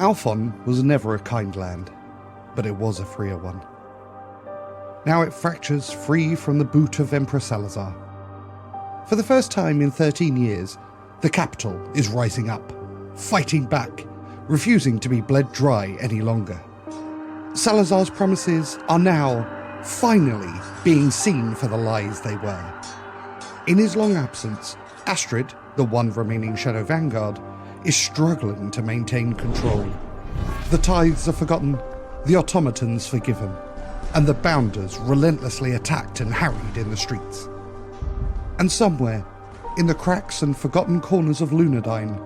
Alphon was never a kind land, but it was a freer one. Now it fractures free from the boot of Emperor Salazar. For the first time in 13 years, the capital is rising up, fighting back, refusing to be bled dry any longer. Salazar's promises are now, finally, being seen for the lies they were. In his long absence, Astrid, the one remaining Shadow Vanguard, is struggling to maintain control. The tithes are forgotten, the automatons forgiven, and the bounders relentlessly attacked and harried in the streets. And somewhere, in the cracks and forgotten corners of Lunadine,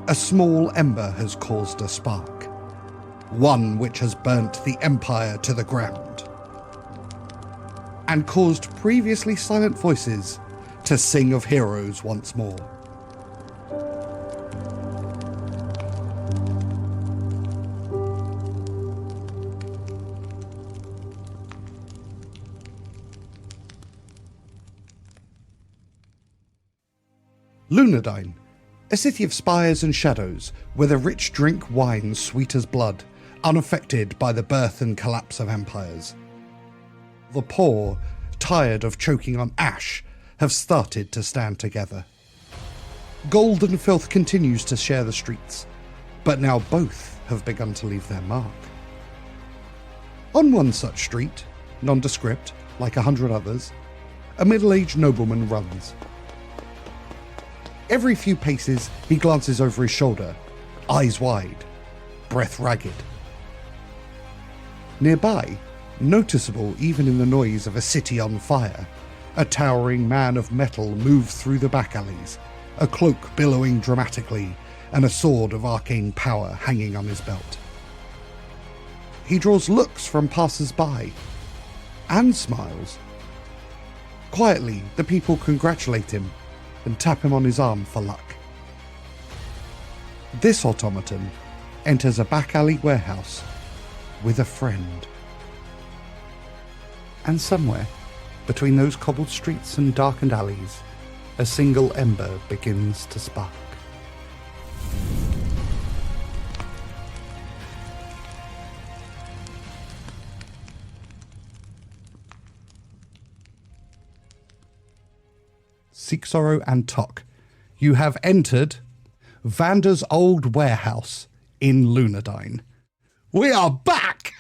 a small ember has caused a spark. One which has burnt the Empire to the ground. And caused previously silent voices to sing of heroes once more. Lunadine, a city of spires and shadows, where the rich drink wine sweet as blood, unaffected by the birth and collapse of empires. The poor, tired of choking on ash, have started to stand together. Gold and filth continues to share the streets, but now both have begun to leave their mark. On one such street, non-descript, like 100 others, a middle-aged nobleman runs. Every few paces, he glances over his shoulder, eyes wide, breath ragged. Nearby, noticeable even in the noise of a city on fire, a towering man of metal moves through the back alleys, a cloak billowing dramatically, and a sword of arcane power hanging on his belt. He draws looks from passers-by, and smiles. Quietly, the people congratulate him, and tap him on his arm for luck. This automaton enters a back alley warehouse with a friend. And somewhere, between those cobbled streets and darkened alleys, a single ember begins to spark. Seek-Sorrow and Tok, you have entered Vander's old warehouse in Lunadine. We are back!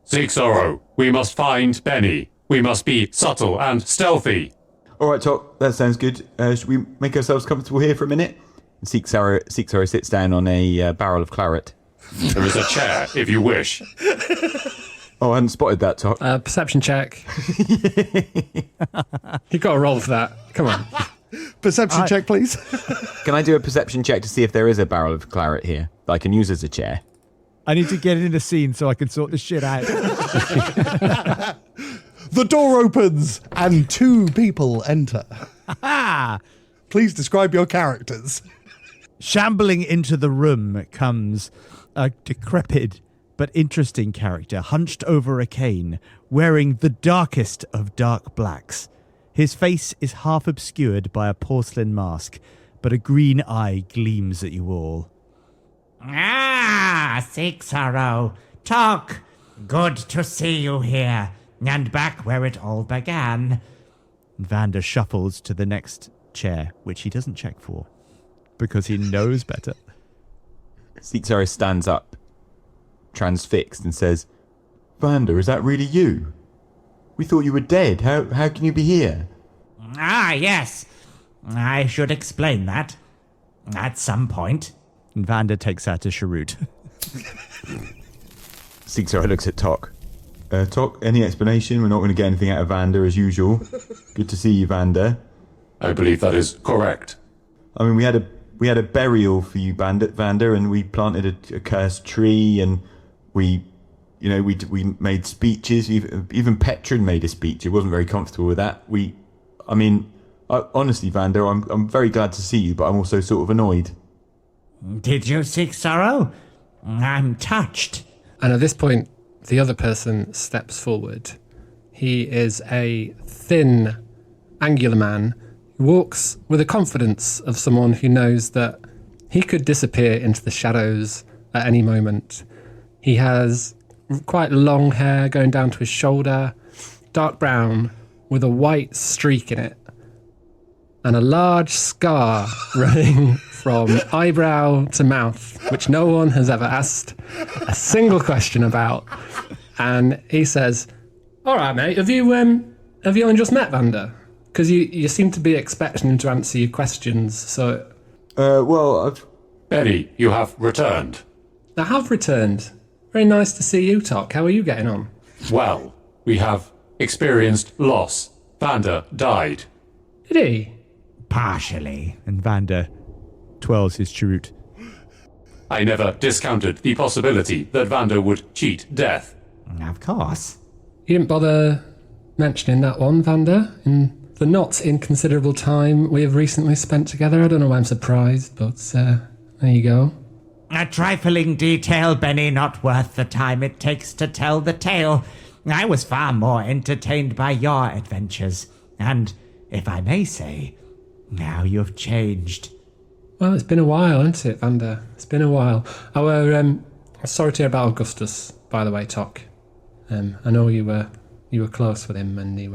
Seek-Sorrow, we must find Benny. We must be subtle and stealthy. All right, Tok, that sounds good. Should we make ourselves comfortable here for a minute? Seek-Sorrow sits down on a barrel of claret. There is a chair, if you wish. Oh, I hadn't spotted that, Tok. Perception check. You got to roll for that. Come on. Perception check, please. Can I do a perception check to see if there is a barrel of claret here that I can use as a chair? I need to get in the scene so I can sort this shit out. The door opens and two people enter. Please describe your characters. Shambling into the room comes a decrepit but interesting character, hunched over a cane, wearing the darkest of dark blacks. His face is half obscured by a porcelain mask, but a green eye gleams at you all. Seek-Sorrow, Tok, good to see you here, and back where it all began. Vander shuffles to the next chair, which he doesn't check for, because he knows better. Seek-Sorrow stands up, transfixed, and says, Vander, is that really you? We thought you were dead. How can you be here? Yes. I should explain that. At some point. And Vander takes out a cheroot. Seek-Sorrow looks at Tok. Tok, any explanation? We're not going to get anything out of Vander as usual. Good to see you, Vander. I believe that is correct. I mean, we had a burial for you, Vander, and we planted a cursed tree, and we made speeches. Even Petrin made a speech. It wasn't very comfortable with that. Honestly, Vander, I'm very glad to see you, but I'm also sort of annoyed. Did you, Seek-Sorrow? I'm touched. And at this point, the other person steps forward. He is a thin, angular man who walks with the confidence of someone who knows that he could disappear into the shadows at any moment. He has quite long hair going down to his shoulder, dark brown with a white streak in it, and a large scar running from eyebrow to mouth, which no one has ever asked a single question about. And he says, "All right, mate, have you only just met Vander? Because you seem to be expecting him to answer your questions, so..." Benny, you have returned. I have returned. Very nice to see you, Tok. How are you getting on? Well, we have experienced loss. Vander died. Did he? Partially. And Vander twirls his cheroot. I never discounted the possibility that Vander would cheat death. Of course. You didn't bother mentioning that one, Vander, in the not inconsiderable time we have recently spent together. I don't know why I'm surprised, but there you go. A trifling detail, Benny, not worth the time it takes to tell the tale. I was far more entertained by your adventures. And, if I may say, now you've changed. Well, it's been a while, hasn't it, Vander? It's been a while. Sorry to hear about Augustus, by the way, Tok. I know you were close with him, and he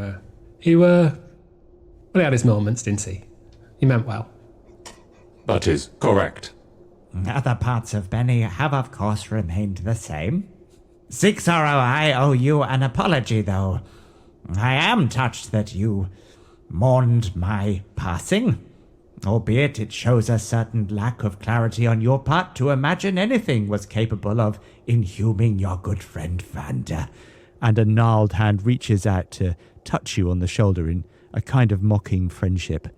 had his moments, didn't he? He meant well. That is correct. Other parts of Benny have, of course, remained the same. Sixoro, I owe you an apology, though. I am touched that you mourned my passing, albeit it shows a certain lack of clarity on your part to imagine anything was capable of inhuming your good friend Vander. And a gnarled hand reaches out to touch you on the shoulder in a kind of mocking friendship.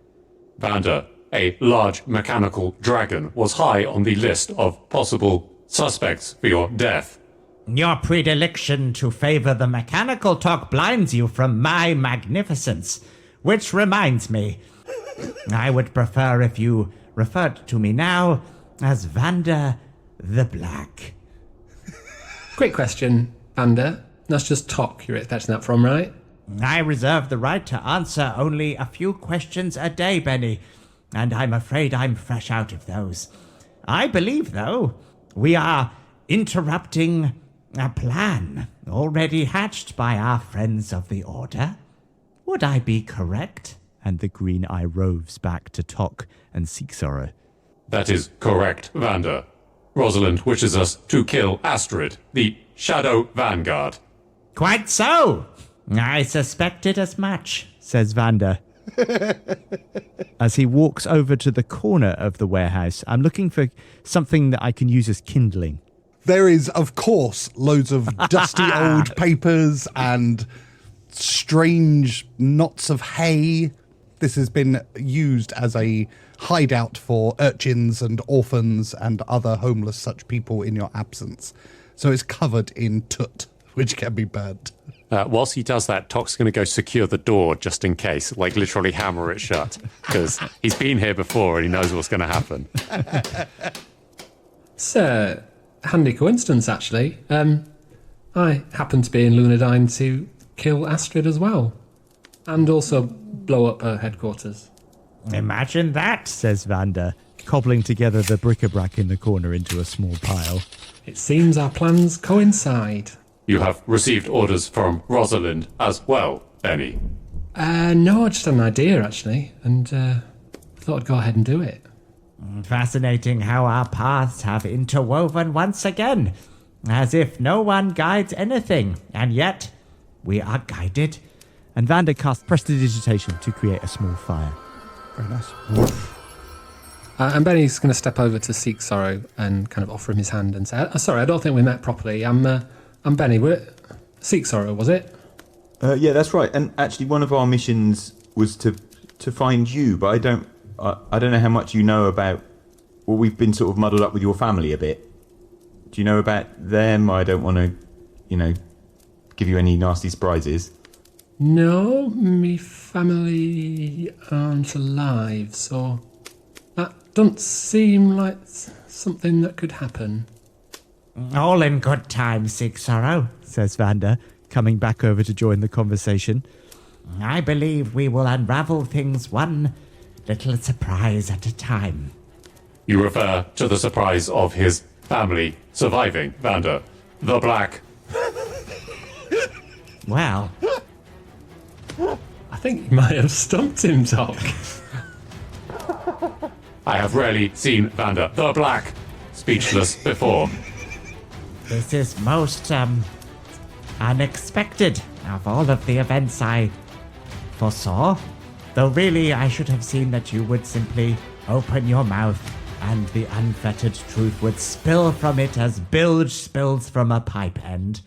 Vander, a large mechanical dragon, was high on the list of possible suspects for your death. Your predilection to favor the mechanical talk blinds you from my magnificence. Which reminds me, I would prefer if you referred to me now as Vander the Black. Quick question, Vander. That's just Tok you're expecting that from, right? I reserve the right to answer only a few questions a day, Benny, and I'm afraid I'm fresh out of those. I believe, though, we are interrupting a plan already hatched by our friends of the Order. Would I be correct? And the green eye roves back to Tok and Sixoro. That is correct, Vander. Rosalind wishes us to kill Astrid, the Shadow Vanguard. Quite so. I suspected as much, says Vander. As he walks over to the corner of the warehouse, I'm looking for something that I can use as kindling. There is, of course, loads of dusty old papers and strange knots of hay. This has been used as a hideout for urchins and orphans and other homeless such people in your absence. So it's covered in toot, which can be burnt. Whilst he does that, Tok's going to go secure the door just in case, like literally hammer it shut, because he's been here before and he knows what's going to happen. It's a handy coincidence, actually. I happen to be in Lunadine to kill Astrid as well, and also blow up her headquarters. Imagine that, says Vander, cobbling together the bric-a-brac in the corner into a small pile. It seems our plans coincide. You have received orders from Rosalind as well, Benny. No, I just had an idea, actually, and thought I'd go ahead and do it. Fascinating how our paths have interwoven once again, as if no one guides anything, and yet we are guided. And Vander casts prestidigitation to create a small fire. Very nice. And Benny's going to step over to Sixoro and kind of offer him his hand and say, sorry, I don't think we met properly. I'm Benny. Sixoro, was it? Yeah, that's right. And actually, one of our missions was to find you, but I don't know how much you know about. Well, we've been sort of muddled up with your family a bit. Do you know about them? I don't want to, give you any nasty surprises. No, me family aren't alive, so that doesn't seem like something that could happen. All in good time, Sixoro, says Vander, coming back over to join the conversation. I believe we will unravel things one little surprise at a time. You refer to the surprise of his family surviving Vander the Black. Well, I think you might have stumped him, Doc. I have rarely seen Vander the Black speechless before. this is most, unexpected of all of the events I foresaw. Though really, I should have seen that you would simply open your mouth and the unfettered truth would spill from it as bilge spills from a pipe end.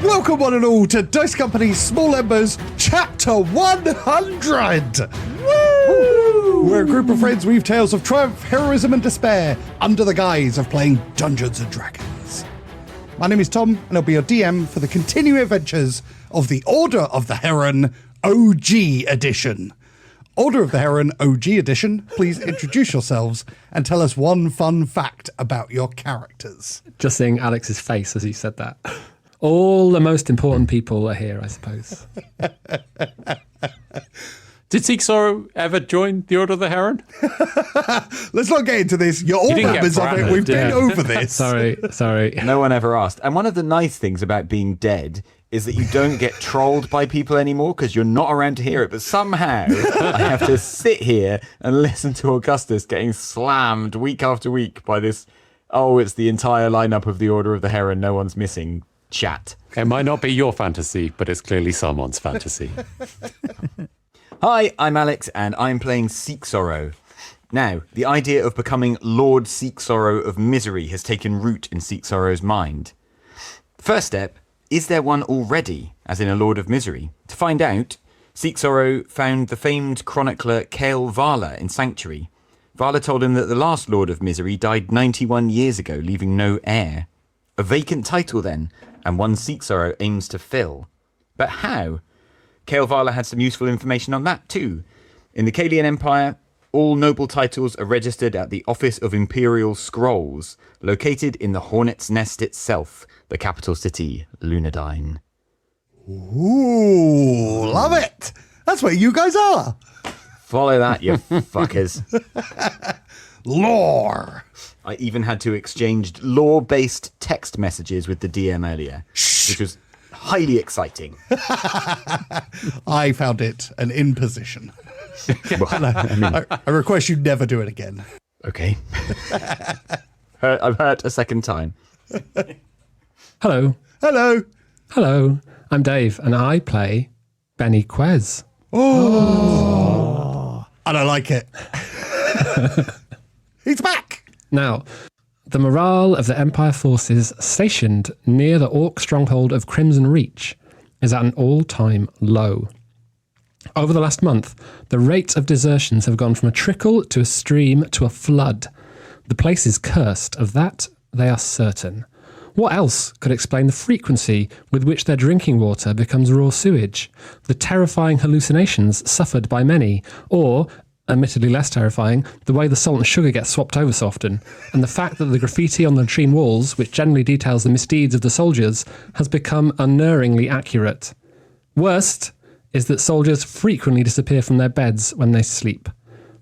Welcome one and all to Dice Company's Small Embers Chapter 100! Woo! We're a group of friends weave tales of triumph, heroism and despair under the guise of playing Dungeons & Dragons. My name is Tom and I'll be your DM for the continuing adventures of the Order of the Heron OG Edition. Order of the Heron OG Edition, please introduce yourselves and tell us one fun fact about your characters. Just seeing Alex's face as he said that. All the most important people are here, I suppose. Did Seek Sorrow ever join the Order of the Heron? Let's not get into this. You're all didn't get members of it. branded, We've been yeah. over this. Sorry. No one ever asked. And one of the nice things about being dead is that you don't get trolled by people anymore because you're not around to hear it. But somehow I have to sit here and listen to Augustus getting slammed week after week by this, it's the entire lineup of the Order of the Heron, no one's missing chat. It might not be your fantasy, but it's clearly someone's fantasy. Hi, I'm Alex, and I'm playing Seek Sorrow. Now, the idea of becoming Lord Seek Sorrow of Misery has taken root in Seek Sorrow's mind. First step, is there one already, as in a Lord of Misery? To find out, Seek Sorrow found the famed chronicler Kael Vala in Sanctuary. Vala told him that the last Lord of Misery died 91 years ago, leaving no heir. A vacant title then, and one Seek Sorrow aims to fill. But how? Kael Vala had some useful information on that too. In the Kalian Empire, all noble titles are registered at the Office of Imperial Scrolls, located in the Hornet's Nest itself, the capital city, Lunadine. Ooh, love it. That's where you guys are. Follow that, you fuckers. Lore. I even had to exchange lore-based text messages with the DM earlier, which was highly exciting. I found it an imposition. I request you never do it again. Okay. I'm hurt a second time. Hello. Hello. I'm Dave, and I play Benny Quez. Oh. I don't like it. He's back. Now, the morale of the Empire forces stationed near the Orc stronghold of Crimson Reach is at an all-time low. Over the last month, the rate of desertions have gone from a trickle to a stream to a flood. The place is cursed, of that they are certain. What else could explain the frequency with which their drinking water becomes raw sewage, the terrifying hallucinations suffered by many, or, admittedly less terrifying, the way the salt and sugar get swapped over so often, and the fact that the graffiti on the latrine walls, which generally details the misdeeds of the soldiers, has become unerringly accurate. Worst is that soldiers frequently disappear from their beds when they sleep.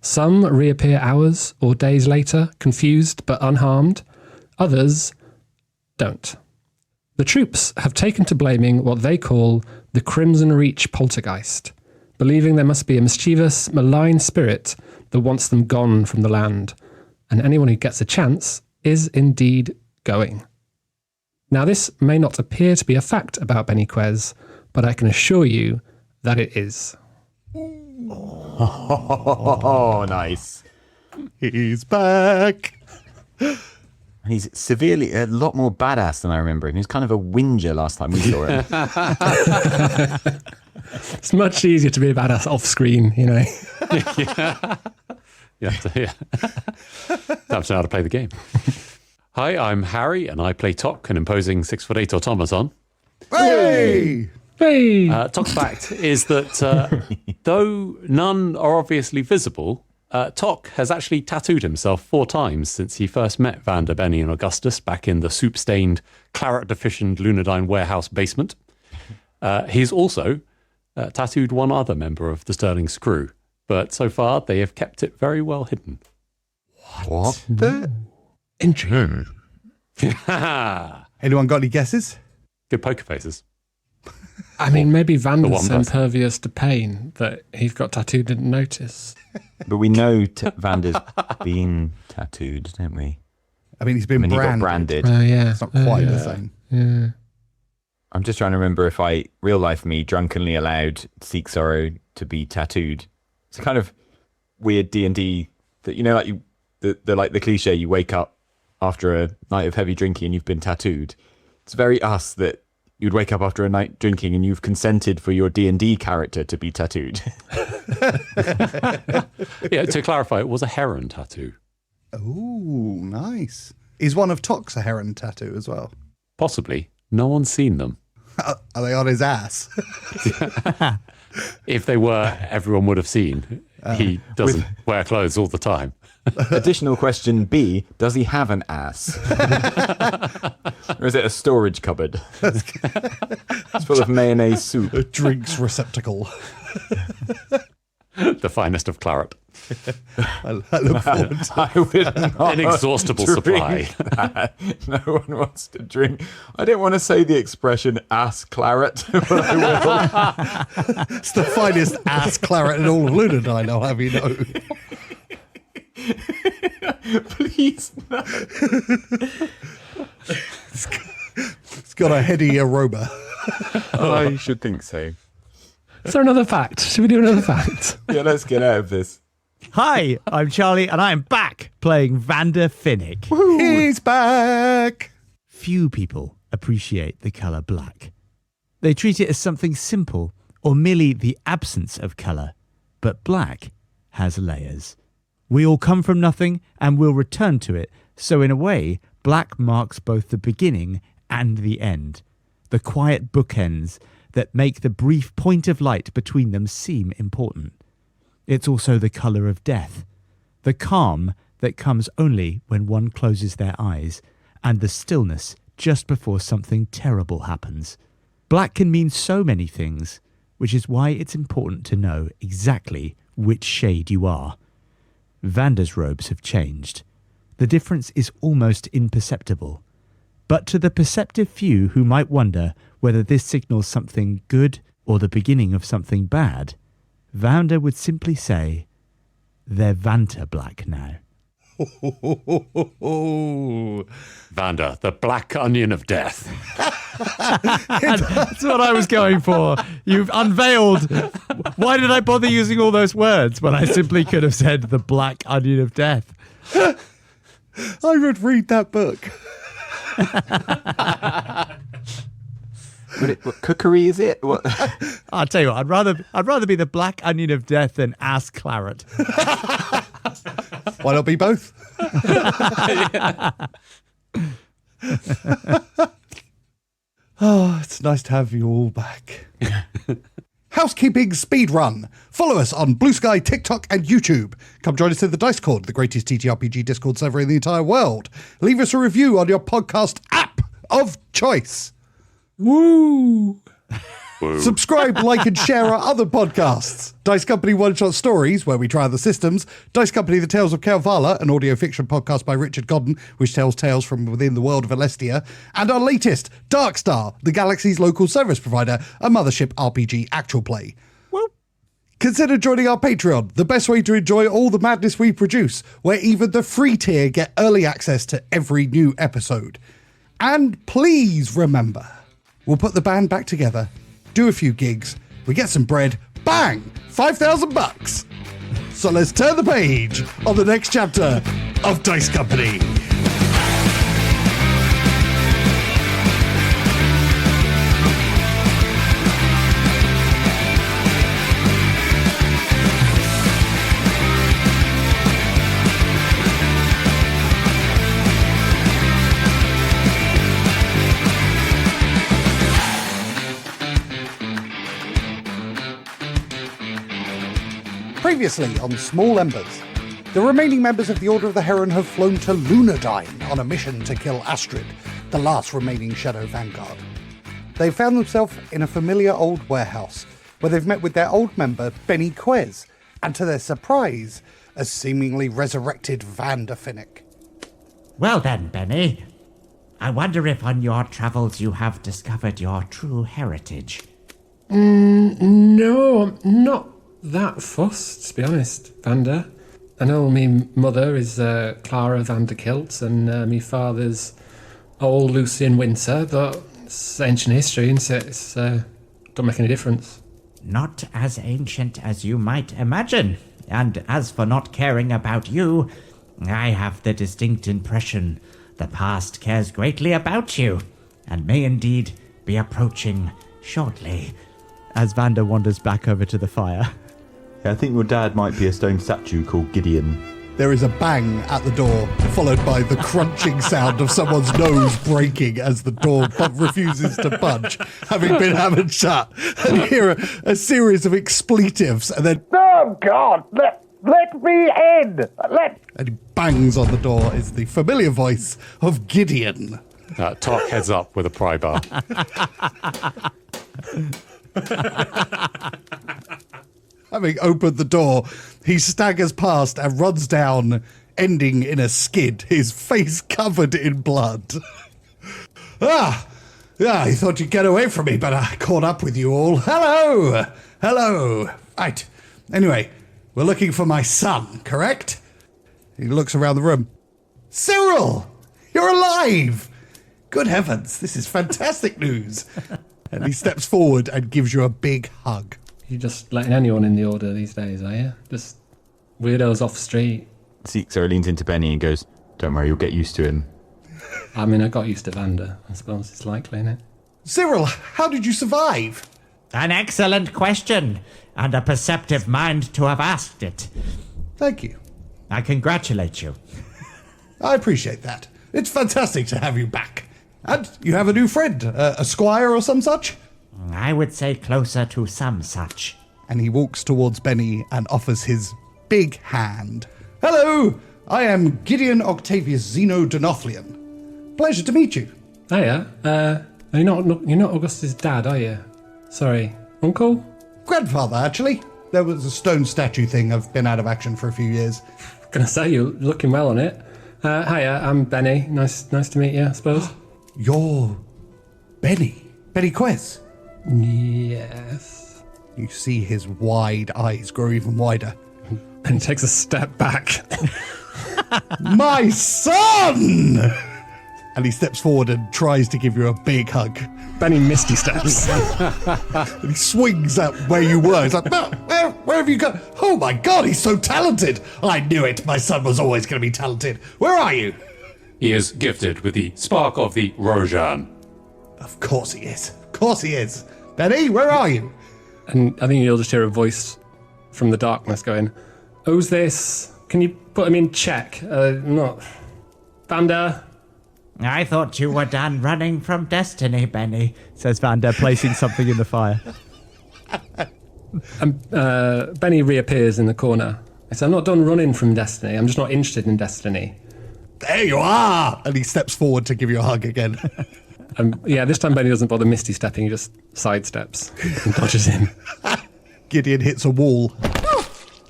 Some reappear hours or days later, confused but unharmed. Others don't. The troops have taken to blaming what they call the Crimson Reach poltergeist, believing there must be a mischievous, malign spirit that wants them gone from the land, and anyone who gets a chance is indeed going. Now, this may not appear to be a fact about Benny Quez, but I can assure you that it is. Oh, nice. He's back. He's severely, a lot more badass than I remember him. He was kind of a whinger last time we saw him. It's much easier to be a badass off screen, you know. You have to know how to play the game. Hi, I'm Harry, and I play Tok, an imposing 6'8" automaton. Hey! Hey! Tok's fact is that though none are obviously visible, Tok has actually tattooed himself 4 times since he first met Vander, Benny, and Augustus back in the soup-stained, claret-deficient Lunadine warehouse basement. He's also tattooed one other member of the Sterling's crew, but so far they have kept it very well hidden. What the? Intrigue. Anyone got any guesses? Good poker faces. I mean, maybe Vander's one so person. impervious to pain that he's got tattooed didn't notice. But we know Vander's been tattooed, don't we? I mean, he's been He got branded. branded. Oh, yeah. It's not quite the same. Yeah. I'm just trying to remember if real life me, drunkenly allowed Seek Sorrow to be tattooed. It's a kind of weird D&D that, you know, like the cliche, you wake up after a night of heavy drinking and you've been tattooed. It's very us that you'd wake up after a night drinking and you've consented for your D&D character to be tattooed. Yeah, to clarify, it was a heron tattoo. Ooh, nice. Is one of Tok's a heron tattoo as well? Possibly. No one's seen them. Are they on his ass? If they were, everyone would have seen. He doesn't wear clothes all the time. Additional question B, does he have an ass? Or is it a storage cupboard? It's full of mayonnaise soup. A drinks receptacle. The finest of claret. I look forward to I would not Inexhaustible drink supply. that. No one wants to drink. I didn't want to say the expression ass claret, but I will. It's the finest ass claret in all of Lunadine, I'll have you know. Please, no. It's got a heady aroma. I should think so. Is there another fact? Should we do another fact? Yeah, let's get out of this. Hi, I'm Charlie, and I am back playing Vander Finnick. He's back. Few people appreciate the colour black. They treat it as something simple or merely the absence of colour. But black has layers. We all come from nothing and will return to it, so in a way, black marks both the beginning and the end. The quiet bookends that make the brief point of light between them seem important. It's also the colour of death, the calm that comes only when one closes their eyes, and the stillness just before something terrible happens. Black can mean so many things, which is why it's important to know exactly which shade you are. Vander's robes have changed. The difference is almost imperceptible. But to the perceptive few who might wonder whether this signals something good or the beginning of something bad, Vander would simply say, they're Vanta black now. Vander, the black onion of death. That's what I was going for. You've unveiled. Why did I bother using all those words when I simply could have said the black onion of death? I would read that book. What cookery is it? What? I'll tell you what, I'd rather be the black onion of death than ass claret. Why not be both? Oh, it's nice to have you all back. Housekeeping speed run. Follow us on Blue Sky, TikTok, and YouTube. Come join us in the Dice Cord, the greatest TTRPG Discord server in the entire world. Leave us a review on your podcast app of choice. Woo! Subscribe, like, and share our other podcasts. Dice Company One Shot Stories, where we try other systems. Dice Company The Tales of Calvala, an audio fiction podcast by Richard Godden, which tells tales from within the world of Alestia. And our latest, Darkstar, the galaxy's local service provider, a mothership RPG actual play. Well, consider joining our Patreon, the best way to enjoy all the madness we produce, where even the free tier get early access to every new episode. And please remember, we'll put the band back together, do a few gigs, we get some bread, bang, $5,000. So let's turn the page on the next chapter of Dice Company. Previously on Small Embers, the remaining members of the Order of the Heron have flown to Lunadine on a mission to kill Astrid, the last remaining Shadow Vanguard. They've found themselves in a familiar old warehouse, where they've met with their old member, Benny Quez, and to their surprise, a seemingly resurrected Vander Finnick. Well then, Benny. I wonder if on your travels you have discovered your true heritage. No, I'm not that fussed, to be honest, Vander. I know me mother is Clara Vanderkilt, and me father's old Lucian Winter, but it's ancient history, and so it's don't make any difference. Not as ancient as you might imagine. And as for not caring about you, I have the distinct impression the past cares greatly about you, and may indeed be approaching shortly. As Vander wanders back over to the fire. Yeah, I think your dad might be a stone statue called Gideon. There is a bang at the door, followed by the crunching sound of someone's nose breaking as the door refuses to budge, having been hammered shut. And you hear a series of expletives, and then, "Oh God, let me in! And he bangs on the door. Is the familiar voice of Gideon. Tark heads up with a pry bar. Having opened the door, he staggers past and runs down, ending in a skid, his face covered in blood. Yeah, I thought you'd get away from me, but I caught up with you all. Hello. Right. Anyway, we're looking for my son, correct? He looks around the room. Cyril, you're alive. Good heavens, this is fantastic news. And he steps forward and gives you a big hug. You just letting anyone in the order these days, are you? Just weirdos off the street. Zero leans into Benny and goes, "Don't worry, you'll get used to him." I mean, I got used to Vander. I suppose it's likely, isn't it? Cyril, how did you survive? An excellent question, and a perceptive mind to have asked it. Thank you. I congratulate you. I appreciate that. It's fantastic to have you back. And you have a new friend, a squire or some such? I would say closer to some such. And he walks towards Benny and offers his big hand. Hello, I am Gideon Octavius Zeno Donothlian. Pleasure to meet you. Hiya. You're not Augustus' dad, are you? Sorry. Uncle? Grandfather, actually. There was a stone statue thing. I've been out of action for a few years. Gonna say, you're looking well on it. Hiya, I'm Benny. Nice to meet you, I suppose. You're Benny Quez. Yes. You see his wide eyes grow even wider. And takes a step back. My son! And he steps forward and tries to give you a big hug. Benny misty steps. And he swings at where you were. He's like, "No, where have you gone? Oh my God, he's so talented. I knew it. My son was always going to be talented. Where are you?" He is gifted with the spark of the Rojan. Of course he is. Of course he is. Benny, where are you? And I think you'll just hear a voice from the darkness going, "Who's this? Can you put him in check? Not... Vander?" I thought you were done running from destiny, Benny. Says Vander, placing something in the fire. And Benny reappears in the corner. I said, "I'm not done running from destiny. I'm just not interested in destiny." There you are. And he steps forward to give you a hug again. This time Benny doesn't bother misty stepping, he just sidesteps and dodges in. Gideon hits a wall.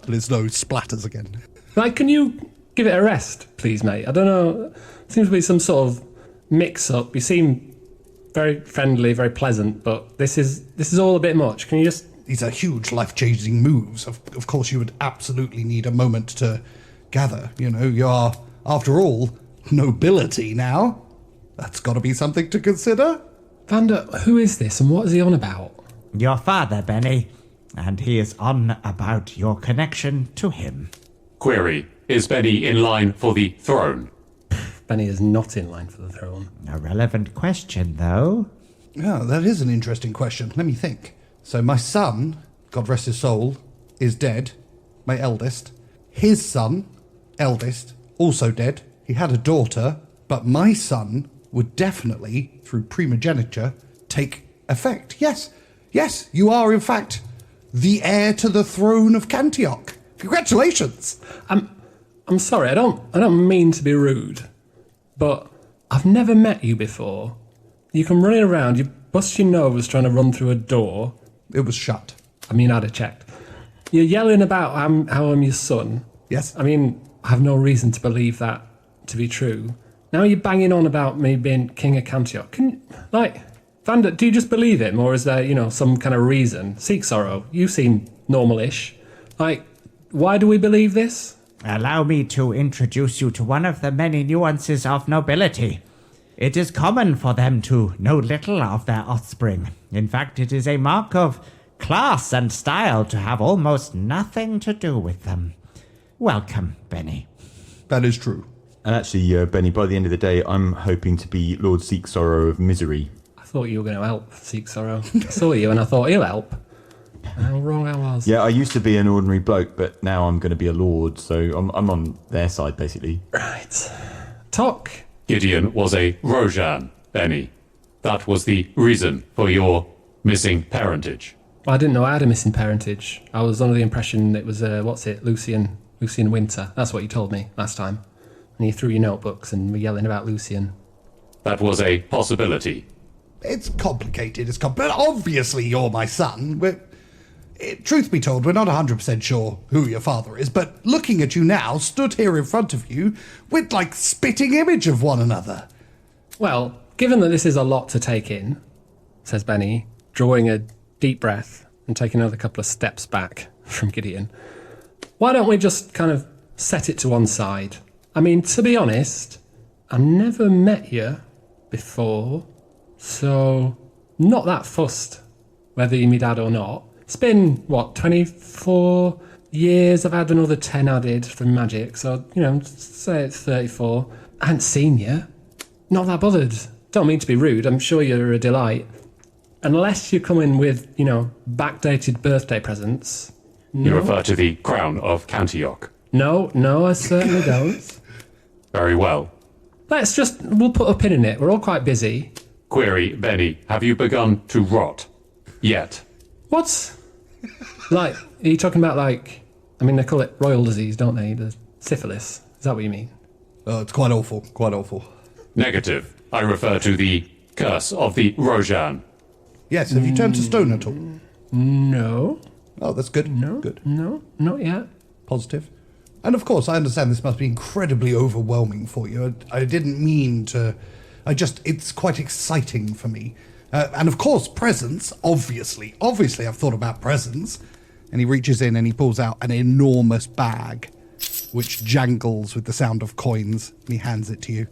And his nose splatters again. Like, can you give it a rest, please, mate? I don't know. Seems to be some sort of mix-up. You seem very friendly, very pleasant, but this is all a bit much. Can you just... These are huge life-changing moves. Of course, you would absolutely need a moment to gather. You know, you are, after all, nobility now. That's got to be something to consider. Vander, who is this and what is he on about? Your father, Benny, and he is on about your connection to him. Query, is Benny in line for the throne? Benny is not in line for the throne. A relevant question, though. Yeah, that is an interesting question. Let me think. So my son, God rest his soul, is dead. My eldest. His son, eldest, also dead. He had a daughter, but my son would definitely, through primogeniture, take effect. Yes, you are, in fact, the heir to the throne of Cantioch. Congratulations! I'm sorry, I don't mean to be rude, but I've never met you before. You come running around, you bust your nose trying to run through a door. It was shut. I mean, I'd have checked. You're yelling about how I'm your son. Yes. I mean, I have no reason to believe that to be true. Now you're banging on about me being king of Cantioch. Vander, do you just believe him, or is there, some kind of reason? Seek sorrow. You seem normal-ish. Why do we believe this? Allow me to introduce you to one of the many nuances of nobility. It is common for them to know little of their offspring. In fact, it is a mark of class and style to have almost nothing to do with them. Welcome, Benny. That is true. And actually, Benny, by the end of the day, I'm hoping to be Lord Seek Sorrow of Misery. I thought you were going to help Seek Sorrow. I saw you and I thought he'll help. How wrong I was. Yeah, I used to be an ordinary bloke, but now I'm going to be a lord, so I'm on their side, basically. Right. Talk. Gideon was a Rojan, Benny. That was the reason for your missing parentage. I didn't know I had a missing parentage. I was under the impression it was, Lucian Winter. That's what you told me last time. And you threw your notebooks and were yelling about Lucian. That was a possibility. It's complicated. But obviously you're my son. Truth be told, we're not 100% sure who your father is, but looking at you now, stood here in front of you, we're like spitting image of one another. Well, given that this is a lot to take in, says Benny, drawing a deep breath and taking another couple of steps back from Gideon, why don't we just kind of set it to one side? I mean, to be honest, I've never met you before, so not that fussed whether you're my dad or not. It's been, 24 years? I've had another 10 added from magic, so, say it's 34. I haven't seen you. Not that bothered. Don't mean to be rude, I'm sure you're a delight. Unless you come in with, backdated birthday presents. No. You refer to the crown of Cantioch. No, I certainly don't. Very well. We'll put a pin in it. We're all quite busy. Query, Benny, have you begun to rot? Yet? What? Are you talking about they call it royal disease, don't they? The syphilis. Is that what you mean? Oh, it's quite awful. Negative. I refer to the curse of the Rojan. Yes, have you turned to stone at all? No. Oh, that's good. No. Good. No, not yet. Positive. And of course, I understand this must be incredibly overwhelming for you. I didn't mean to... it's quite exciting for me. And of course, presents, obviously I've thought about presents. And he reaches in and he pulls out an enormous bag, which jangles with the sound of coins, and he hands it to you.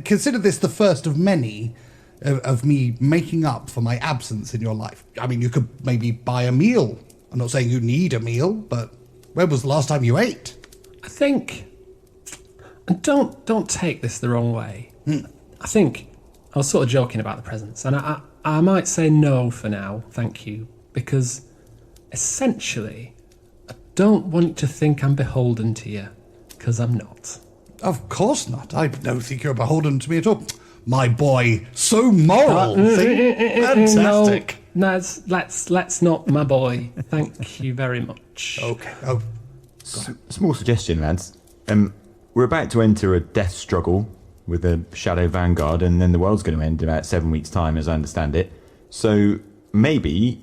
Consider this the first of many of me making up for my absence in your life. I mean, you could maybe buy a meal. I'm not saying you need a meal, but when was the last time you ate? I think... And don't take this the wrong way. I think... I was sort of joking about the presents, and I might say no for now, thank you, because essentially, I don't want you to think I'm beholden to you, because I'm not. Of course not. I don't think you're beholden to me at all. My boy, so moral. Fantastic. No, let's not, my boy. Thank you very much. Okay. Oh, Small suggestion, lads. We're about to enter a death struggle with a Shadow Vanguard, and then the world's going to end in about 7 weeks' time, as I understand it. So maybe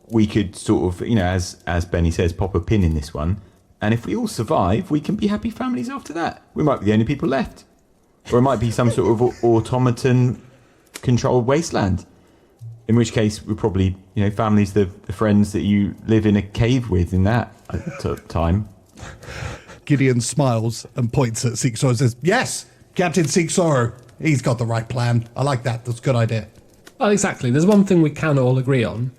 we could sort of, as Benny says, pop a pin in this one. And if we all survive, we can be happy families after that. We might be the only people left. Or it might be some sort of automaton-controlled wasteland. In which case, we're probably, families, the friends that you live in a cave with in that time. Gideon smiles and points at Seek Sorrow and says, yes, Captain Seek Sorrow. He's got the right plan. I like that. That's a good idea. Well, exactly. There's one thing we can all agree on,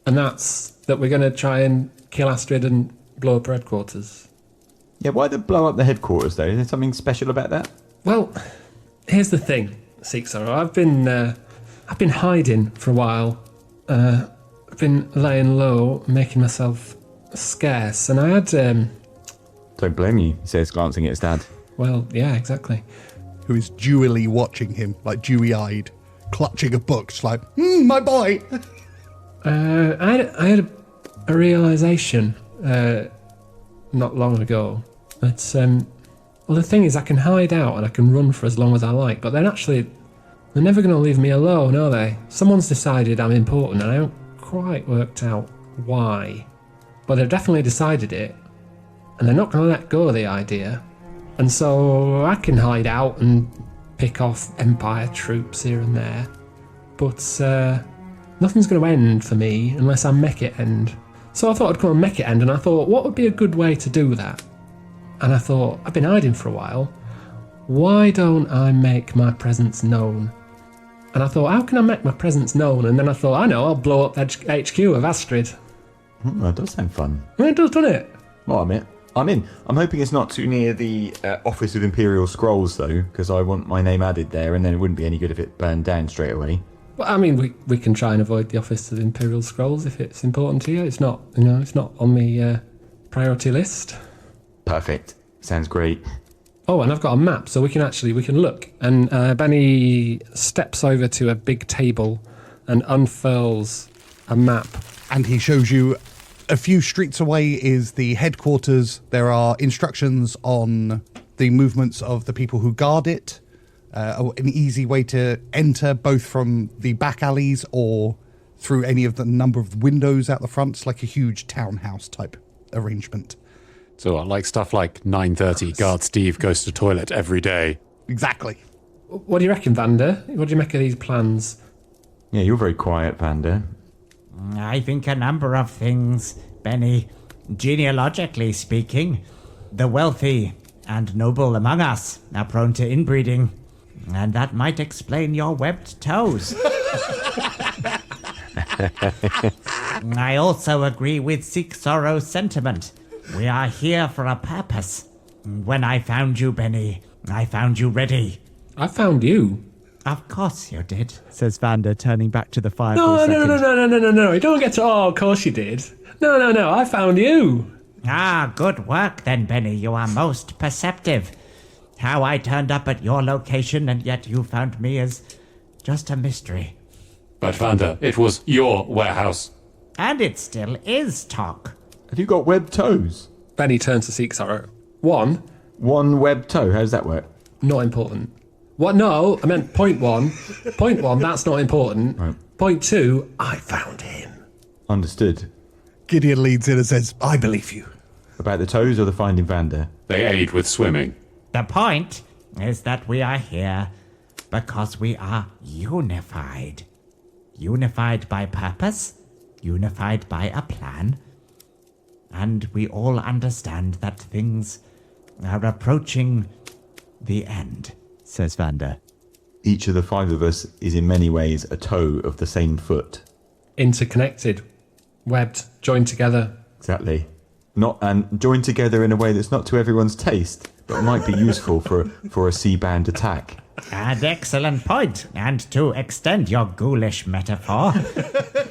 and that's that we're going to try and kill Astrid and blow up her headquarters. Yeah, why the blow up the headquarters, though? Is there something special about that? Well, here's the thing, Seek Sorrow. I've been hiding for a while. I've been laying low, making myself scarce, and I had... Don't blame you, he says, glancing at his dad. Well, yeah, exactly. Who is dewily watching him, like dewy-eyed, clutching a book, just like, my boy. I had a realisation, not long ago. But, well, the thing is, I can hide out and I can run for as long as I like, but they're never going to leave me alone, are they? Someone's decided I'm important, and I haven't quite worked out why. But they've definitely decided it, and they're not going to let go of the idea. And so I can hide out and pick off Empire troops here and there. But nothing's going to end for me unless I make it end. So I thought I'd come and make it end, and I thought, what would be a good way to do that? And I thought, I've been hiding for a while. Why don't I make my presence known? And I thought, how can I make my presence known? And then I thought, I know, I'll blow up HQ of Astrid. That does sound fun. It does, doesn't it? Well, I'm in. I'm hoping it's not too near the Office of Imperial Scrolls, though, because I want my name added there, and then it wouldn't be any good if it burned down straight away. Well, I mean, we can try and avoid the Office of Imperial Scrolls if it's important to you. It's not, it's not on the priority list. Perfect. Sounds great. Oh, and I've got a map, so we can look. And Benny steps over to a big table and unfurls a map. And he shows you a few streets away is the headquarters. There are instructions on the movements of the people who guard it. An easy way to enter, both from the back alleys or through any of the number of windows out the front. It's like a huge townhouse type arrangement. So like stuff like 9:30, guard Steve goes to toilet every day. Exactly. What do you reckon, Vander? What do you make of these plans? Yeah, you're very quiet, Vander. I think a number of things, Benny. Genealogically speaking, the wealthy and noble among us are prone to inbreeding, and that might explain your webbed toes. I also agree with Seek Sorrow's sentiment. We are here for a purpose. When I found you, Benny, I found you ready. I found you. Of course you did. Says Vander, turning back to the fire for a No, second. no. You don't get to, oh, of course you did. No, I found you. Ah, good work then, Benny. You are most perceptive. How I turned up at your location and yet you found me is just a mystery. But Vander, it was your warehouse. And it still is, Talk. Have you got webbed toes? Benny turns to Seek Sorrow. One, One webbed toe. How does that work? not important. What? No, I meant point one. Point one, that's not important. Right. Point two, I found him. Understood. Gideon leads in and says, I believe you. About the toes or the finding Vander? They aid with swimming. The point is that we are here because we are unified. Unified by purpose, unified by a plan, and we all understand that things are approaching the end. Says Vander. Each of the five of us is in many ways a toe of the same foot. Interconnected, webbed, joined together. Exactly. Not and joined together in a way that's not to everyone's taste, but might be useful for a C-band attack. An excellent point. And to extend your ghoulish metaphor,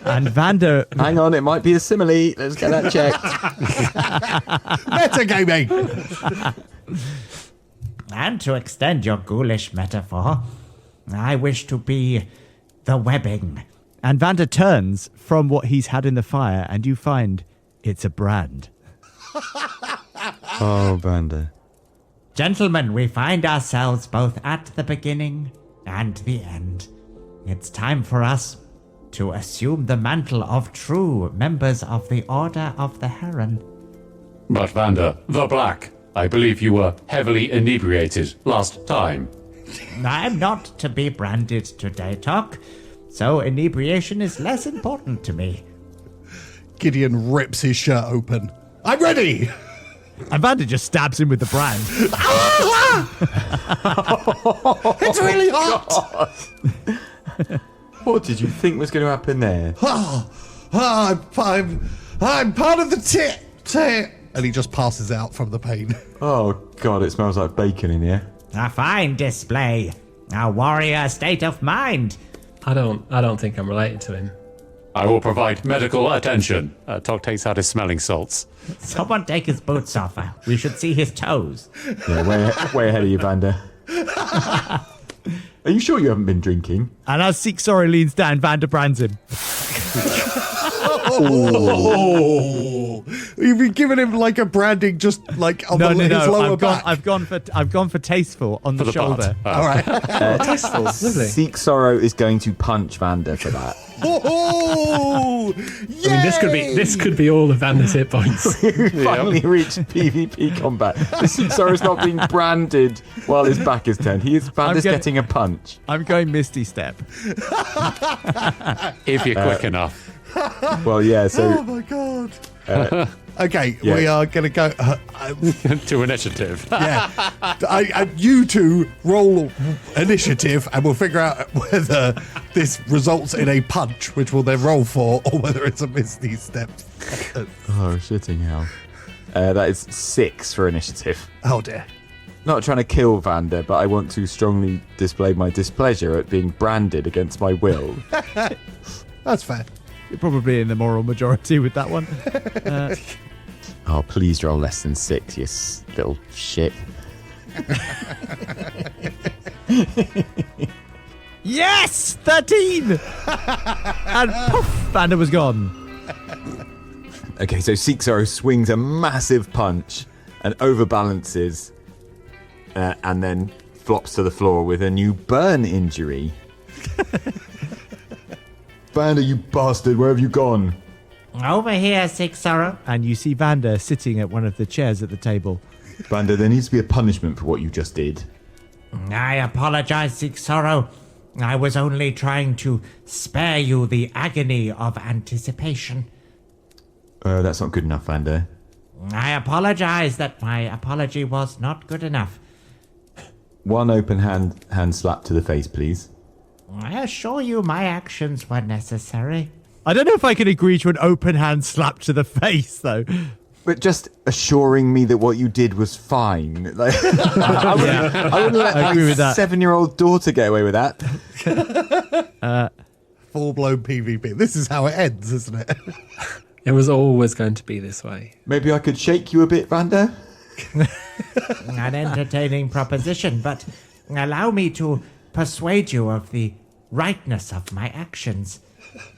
And Vander... Hang on, it might be a simile. Let's get that checked. Metagaming! and to extend your ghoulish metaphor, I wish to be the webbing. And Vander turns from what he's had in the fire, and you find it's a brand. Oh, Vander. Gentlemen, we find ourselves both at the beginning and the end. It's time for us to assume the mantle of true members of the Order of the Heron. But Vander, the Black, I believe you were heavily inebriated last time. I'm not to be branded today, Talk, so inebriation is less important to me. Gideon rips his shirt open. I'm ready! And Vander just stabs him with the brand. It's really hot! What did you think was going to happen there? I'm part of the tit. And he just passes out from the pain. Oh, God, it smells like bacon in here. A fine display. A warrior state of mind. I don't think I'm related to him. I will provide medical attention. Tog takes out his smelling salts. Someone take his boots off. We should see his toes. Yeah, way ahead of you, Vander. Are you sure you haven't been drinking? And as Seek Sorrow leans down, Vander brands him. Oh, You've been giving him like a branding just like on his lower back. I've gone for tasteful on the shoulder. All right. Tasteful, lovely. Seek Sorrow is going to punch Vander for that. Oh, I mean, this could be all of Vander's hit points. We finally reached PvP combat. The Seek Sorrow's not being branded while his back is turned. Vander's getting a punch. I'm going Misty Step. If you're quick enough. Well, yeah, so... oh my god. Okay, yeah. we are going to go... To initiative. yeah. You two roll initiative and we'll figure out whether this results in a punch, which we'll then roll for, or whether it's a Misty Step. Oh, shitting hell. That is 6 for initiative. Oh dear. Not trying to kill Vander, but I want to strongly display my displeasure at being branded against my will. That's fair. You're probably in the moral majority with that one. Oh, please roll less than 6, you little shit. Yes! 13! And poof! Vander was gone. Okay, so Seek Sorrow swings a massive punch and overbalances and then flops to the floor with a new burn injury. Vander, you bastard, where have you gone? Over here, Seek Sorrow. And you see Vander sitting at one of the chairs at the table. Vander, there needs to be a punishment for what you just did. I apologize, Seek Sorrow. I was only trying to spare you the agony of anticipation. That's not good enough, Vander. I apologize that my apology was not good enough. One open hand slap to the face, please. I assure you my actions were necessary. I don't know if I can agree to an open hand slap to the face, though. But just assuring me that what you did was fine. Like, I wouldn't let I agree with that. 7-year-old daughter get away with that. Full-blown PvP. This is how it ends, isn't it? It was always going to be this way. Maybe I could shake you a bit, Vander? An entertaining proposition, but allow me to persuade you of the rightness of my actions.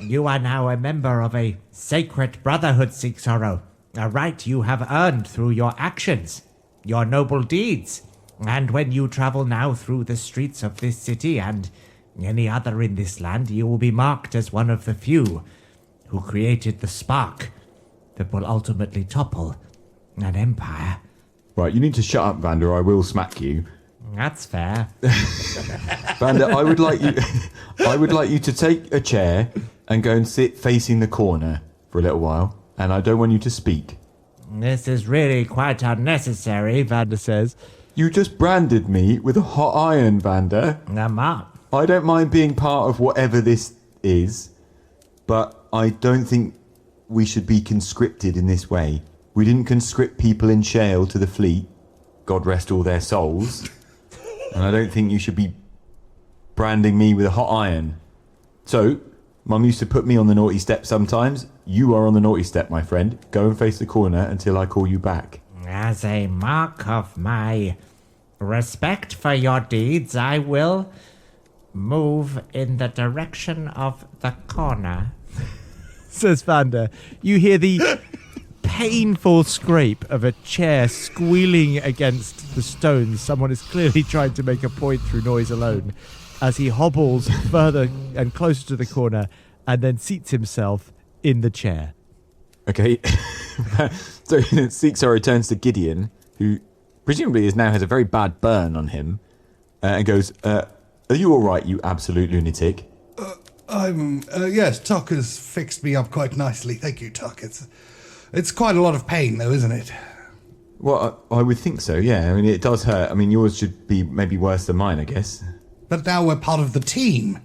You are now a member of a sacred brotherhood, Seek Sorrow. A right you have earned through your actions, your noble deeds. And when you travel now through the streets of this city and any other in this land, you will be marked as one of the few who created the spark that will ultimately topple an empire. Right, you need to shut up, Vander, or I will smack you. That's fair. Vander, I would like you to take a chair and go and sit facing the corner for a little while, and I don't want you to speak. This is really quite unnecessary, Vander says. You just branded me with a hot iron, Vander. I don't mind being part of whatever this is, but I don't think we should be conscripted in this way. We didn't conscript people in Shale to the fleet, God rest all their souls, and I don't think you should be branding me with a hot iron. So, Mum used to put me on the naughty step sometimes. You are on the naughty step, my friend. Go and face the corner until I call you back. As a mark of my respect for your deeds, I will move in the direction of the corner. Says Vander. You hear the painful scrape of a chair squealing against the stones. Someone is clearly trying to make a point through noise alone as he hobbles further and closer to the corner and then seats himself in the chair. Okay. So Seek Sorrow turns to Gideon, who presumably now has a very bad burn on him, and goes, are you all right, you absolute lunatic? Yes, Tuck has fixed me up quite nicely. Thank you, Tuck. It's quite a lot of pain, though, isn't it? Well, I would think so, yeah. I mean, it does hurt. I mean, yours should be maybe worse than mine, I guess. But now we're part of the team.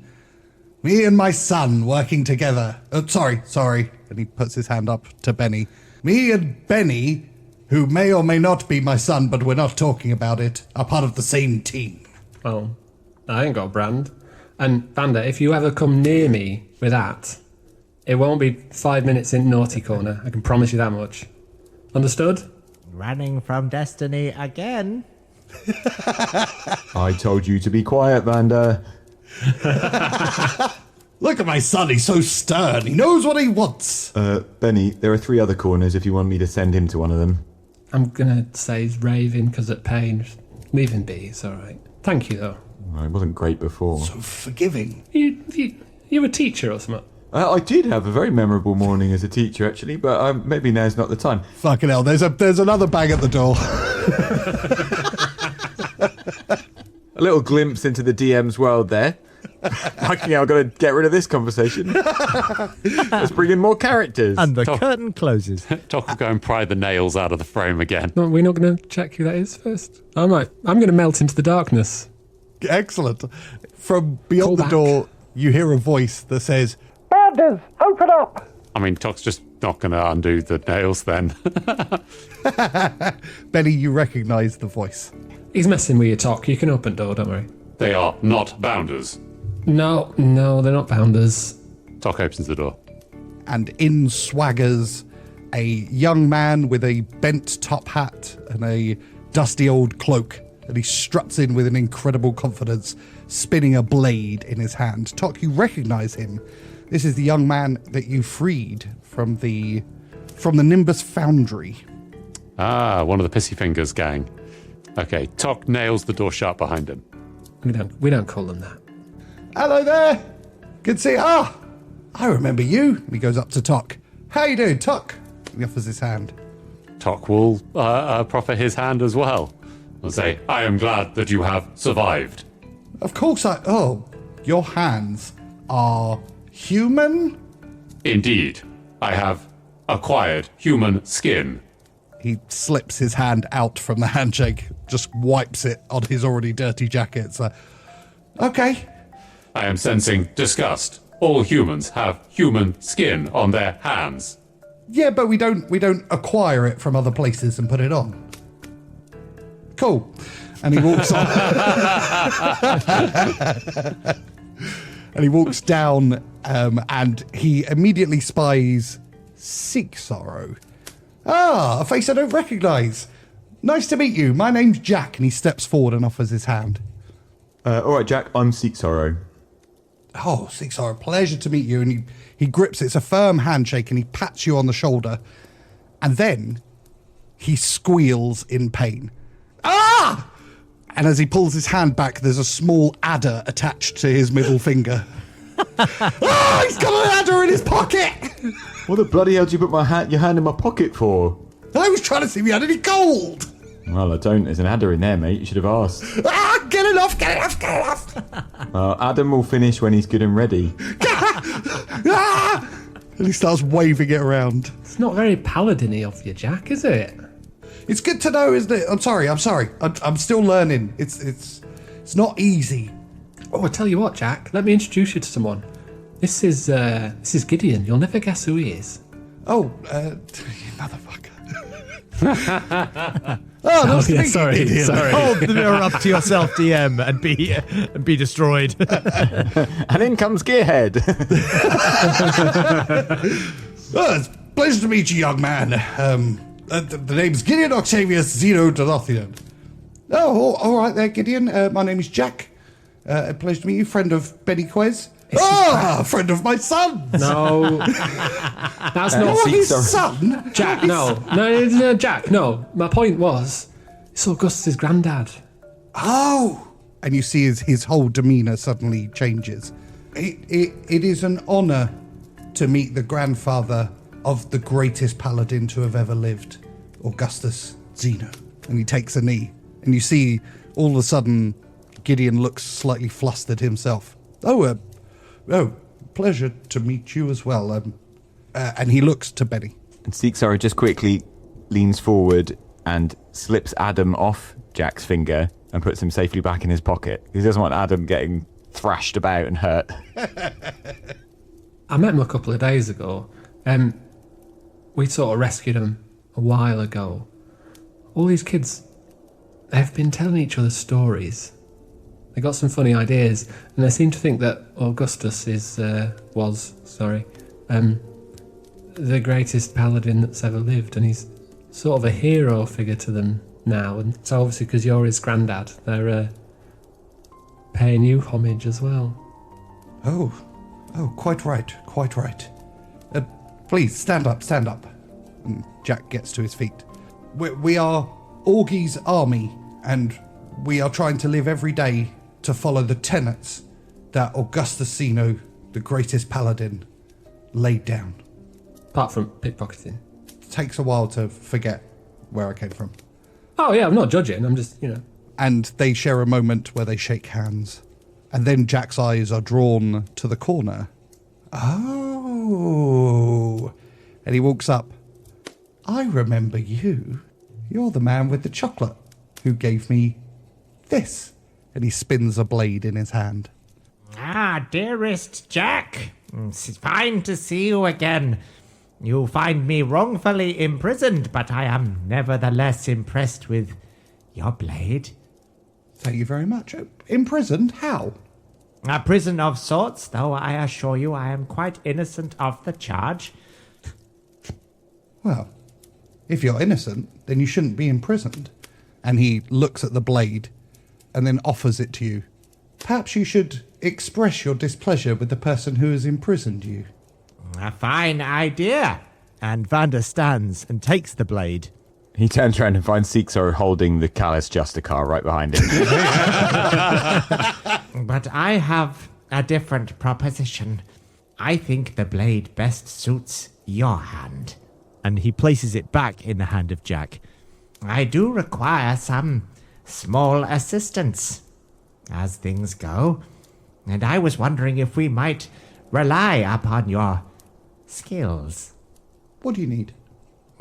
Me and my son working together. Sorry. And he puts his hand up to Benny. Me and Benny, who may or may not be my son, but we're not talking about it, are part of the same team. Well, I ain't got a brand. And Vander, if you ever come near me with that, it won't be 5 minutes in naughty corner. I can promise you that much. Understood? Running from destiny again. I told you to be quiet, Vander. Look at my son, he's so stern. He knows what he wants. Benny, there are 3 other corners if you want me to send him to one of them. I'm going to say he's raving because of pain. Just leave him be, it's all right. Thank you, though. Well, it wasn't great before. So forgiving. You a teacher or something? I did have a very memorable morning as a teacher, actually, but maybe now's not the time. Fucking hell, there's another bang at the door. A little glimpse into the DM's world there. Fucking hell, I've got to get rid of this conversation. Let's bring in more characters. And the curtain closes. Tock will go and pry the nails out of the frame again. No, we're not going to check who that is first? All right, I'm going to melt into the darkness. Excellent. From beyond Call the back. door, you hear a voice that says, Banders, open up! I mean, Tock's just not going to undo the nails then. Benny, you recognise the voice. He's messing with your talk. You can open door, don't worry. They are not bounders. No, they're not bounders. Tock opens the door. And in swaggers a young man with a bent top hat and a dusty old cloak. And he struts in with an incredible confidence, spinning a blade in his hand. Tock, you recognise him. This is the young man that you freed from the Nimbus Foundry. Ah, one of the Pissy Fingers gang. Okay, Tock nails the door shut behind him. We don't call them that. Hello there. Good to see you. Ah, I remember you. And he goes up to Tock. How you doing, Tock? And he offers his hand. Tock will proffer his hand as well. And say, I am glad that you have survived. Of course Oh, your hands are human? Indeed, I have acquired human skin. He slips his hand out from the handshake, just wipes it on his already dirty jacket. It's like, okay. I am sensing disgust. All humans have human skin on their hands. Yeah, but we don't acquire it from other places and put it on. Cool. And he walks on. And he walks down, and he immediately spies Seek Sorrow. Ah, a face I don't recognise. Nice to meet you. My name's Jack. And he steps forward and offers his hand. All right, Jack, I'm Seek Sorrow. Oh, Seek Sorrow, pleasure to meet you. And he grips it. It's a firm handshake, and he pats you on the shoulder. And then he squeals in pain. Ah! And as he pulls his hand back, there's a small adder attached to his middle finger. Ah! He's got an adder in his pocket! What the bloody hell did you put your hand in my pocket for? I was trying to see if you had any gold! Well, I don't. There's an adder in there, mate. You should have asked. Ah! Get it off! Get it off! Get it off! Adam will finish when he's good and ready. Ah! And he starts waving it around. It's not very paladin-y of you, Jack, is it? It's good to know, isn't it? I'm sorry. I'm still learning. It's not easy. Oh, I tell you what, Jack. Let me introduce you to someone. This is Gideon. You'll never guess who he is. Oh, you motherfucker. Oh, nice to meet you, sorry. Gideon. Hold the mirror up to yourself, DM, and be destroyed. And in comes Gearhead. Oh, it's a pleasure to meet you, young man. The name's Gideon Octavius Zeno Dorothean. Oh, all right there, Gideon. My name is Jack. A pleasure to meet you, friend of Benny Quez. Friend of my son. No, that's not What, his sorry. son? Jack. No, Jack. No. My point was, it's Augustus' granddad. Oh, and you see his whole demeanour suddenly changes. It is an honour to meet the grandfather of the greatest paladin to have ever lived, Augustus Zeno. And he takes a knee, and you see all of a sudden Gideon looks slightly flustered himself. Oh, pleasure to meet you as well. And he looks to Benny. And Seek Sorrow just quickly leans forward and slips Adam off Jack's finger and puts him safely back in his pocket. He doesn't want Adam getting thrashed about and hurt. I met him a couple of days ago. We sort of rescued him a while ago. All these kids, they've been telling each other stories. They got some funny ideas, and they seem to think that Augustus was the greatest paladin that's ever lived, and he's sort of a hero figure to them now. And so obviously, because you're his granddad, they're paying you homage as well. Oh, Oh, quite right, quite right. Please, stand up, stand up. And Jack gets to his feet. We are Augie's army, and we are trying to live every day to follow the tenets that Augustus Sino, the greatest paladin, laid down. Apart from pickpocketing. It takes a while to forget where I came from. Oh, yeah, I'm not judging. I'm just, And they share a moment where they shake hands. And then Jack's eyes are drawn to the corner. Oh. And he walks up. I remember you. You're the man with the chocolate who gave me this. And he spins a blade in his hand. Ah, dearest Jack. It's fine to see you again. You find me wrongfully imprisoned, but I am nevertheless impressed with your blade. Thank you very much. Imprisoned? How? A prison of sorts, though I assure you I am quite innocent of the charge. Well, if you're innocent, then you shouldn't be imprisoned. And he looks at the blade and then offers it to you. Perhaps you should express your displeasure with the person who has imprisoned you. A fine idea. And Vander stands and takes the blade. He turns around and finds Seeksor holding the Callus Justicar right behind him. But I have a different proposition. I think the blade best suits your hand. And he places it back in the hand of Jack. I do require some small assistance, as things go. And I was wondering if we might rely upon your skills. What do you need?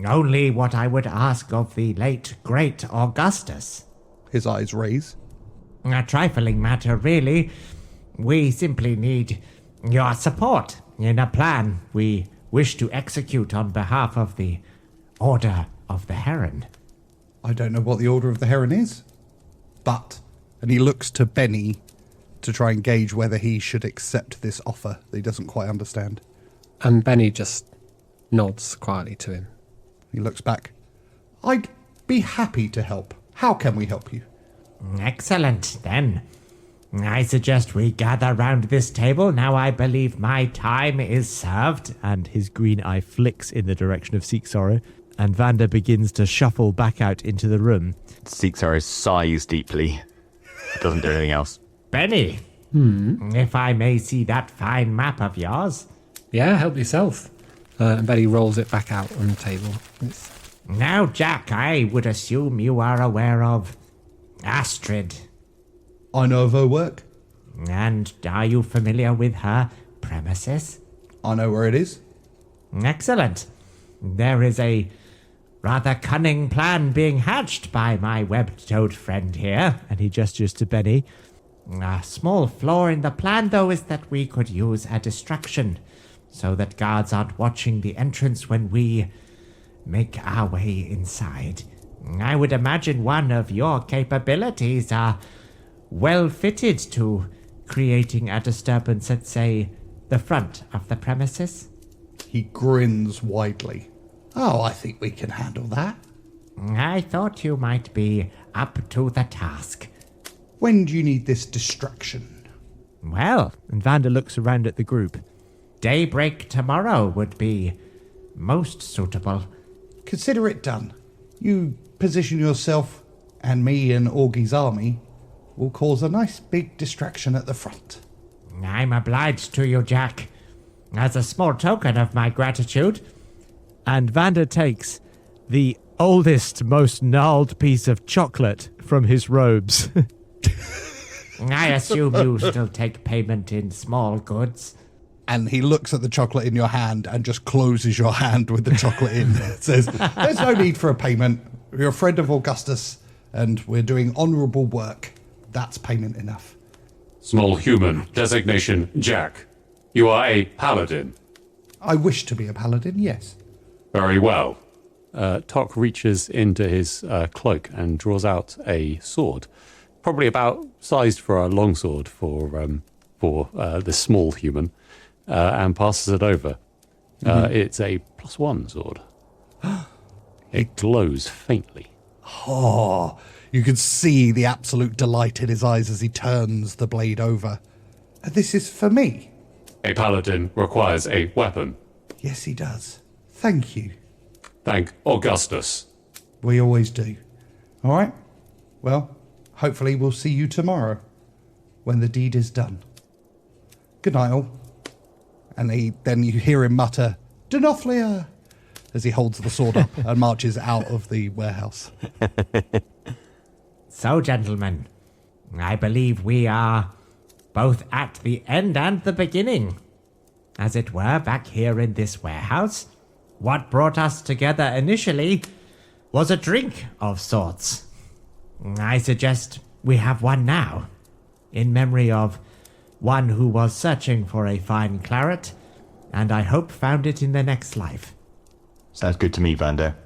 Only what I would ask of the late, great Augustus. His eyes raise. A trifling matter, really. We simply need your support in a plan we wish to execute on behalf of the Order of the Heron. I don't know what the Order of the Heron is. But, and he looks to Benny to try and gauge whether he should accept this offer that he doesn't quite understand. And Benny just nods quietly to him. He looks back. I'd be happy to help. How can we help you? Excellent, then. I suggest we gather round this table. Now I believe my time is served. And his green eye flicks in the direction of Seeksor, and Vander begins to shuffle back out into the room. Seeksor sighs deeply. Doesn't do anything else. Benny, if I may see that fine map of yours. Yeah, help yourself. And Benny rolls it back out on the table. Now, Jack, I would assume you are aware of Astrid. I know of her work. And are you familiar with her premises? I know where it is. Excellent. There is a rather cunning plan being hatched by my web-toed friend here. And he gestures to Benny. A small flaw in the plan, though, is that we could use a distraction so that guards aren't watching the entrance when we make our way inside. I would imagine one of your capabilities are well fitted to creating a disturbance at, say, the front of the premises. He grins widely. Oh, I think we can handle that. I thought you might be up to the task. When do you need this distraction? Well, And Vander looks around at the group. daybreak tomorrow would be most suitable. Consider it done. You position yourself, and me and Augie's army will cause a nice big distraction at the front. I'm obliged to you, Jack. As a small token of my gratitude. And Vander takes the oldest, most gnarled piece of chocolate from his robes. I assume you still take payment in small goods. And he looks at the chocolate in your hand and just closes your hand with the chocolate in. Says, there's no need for a payment. You're a friend of Augustus, and we're doing honourable work. That's payment enough. Small human, designation Jack. You are a paladin. I wish to be a paladin, yes. Very well. Tok reaches into his cloak and draws out a sword, probably about sized for a longsword for this small human, and passes it over. It's a +1 sword. It glows faintly. Oh, you can see the absolute delight in his eyes as he turns the blade over. This is for me. A paladin requires a weapon. Yes, he does. Thank you. Thank Augustus. We always do. All right? Well, hopefully we'll see you tomorrow when the deed is done. Good night, all. And then you hear him mutter, Denothlea, as he holds the sword up and marches out of the warehouse. So, gentlemen, I believe we are both at the end and the beginning. As it were, back here in this warehouse, what brought us together initially was a drink of sorts. I suggest we have one now, in memory of one who was searching for a fine claret, and I hope found it in the next life. Sounds good to me, Vander.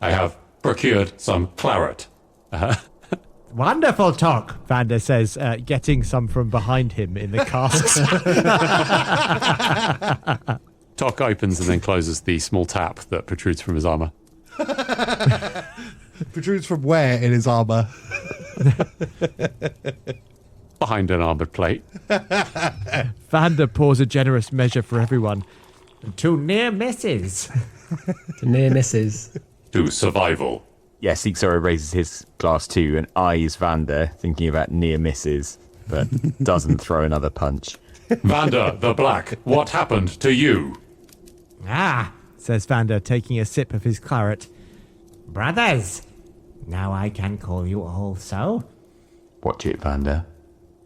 I have procured some claret. Wonderful talk. Vander says, getting some from behind him in the casks. Tok opens and then closes the small tap that protrudes from his armor. Protrudes from where in his armour? Behind an armored plate. Vander pours a generous measure for everyone. To near misses. To near misses. To survival. Yeah, Sixora raises his glass too and eyes Vander, thinking about near misses, but doesn't throw another punch. Vander the Black, what happened to you? Ah, Says Vander, taking a sip of his claret. brothers. Now I can call you all so. Watch it, Vander.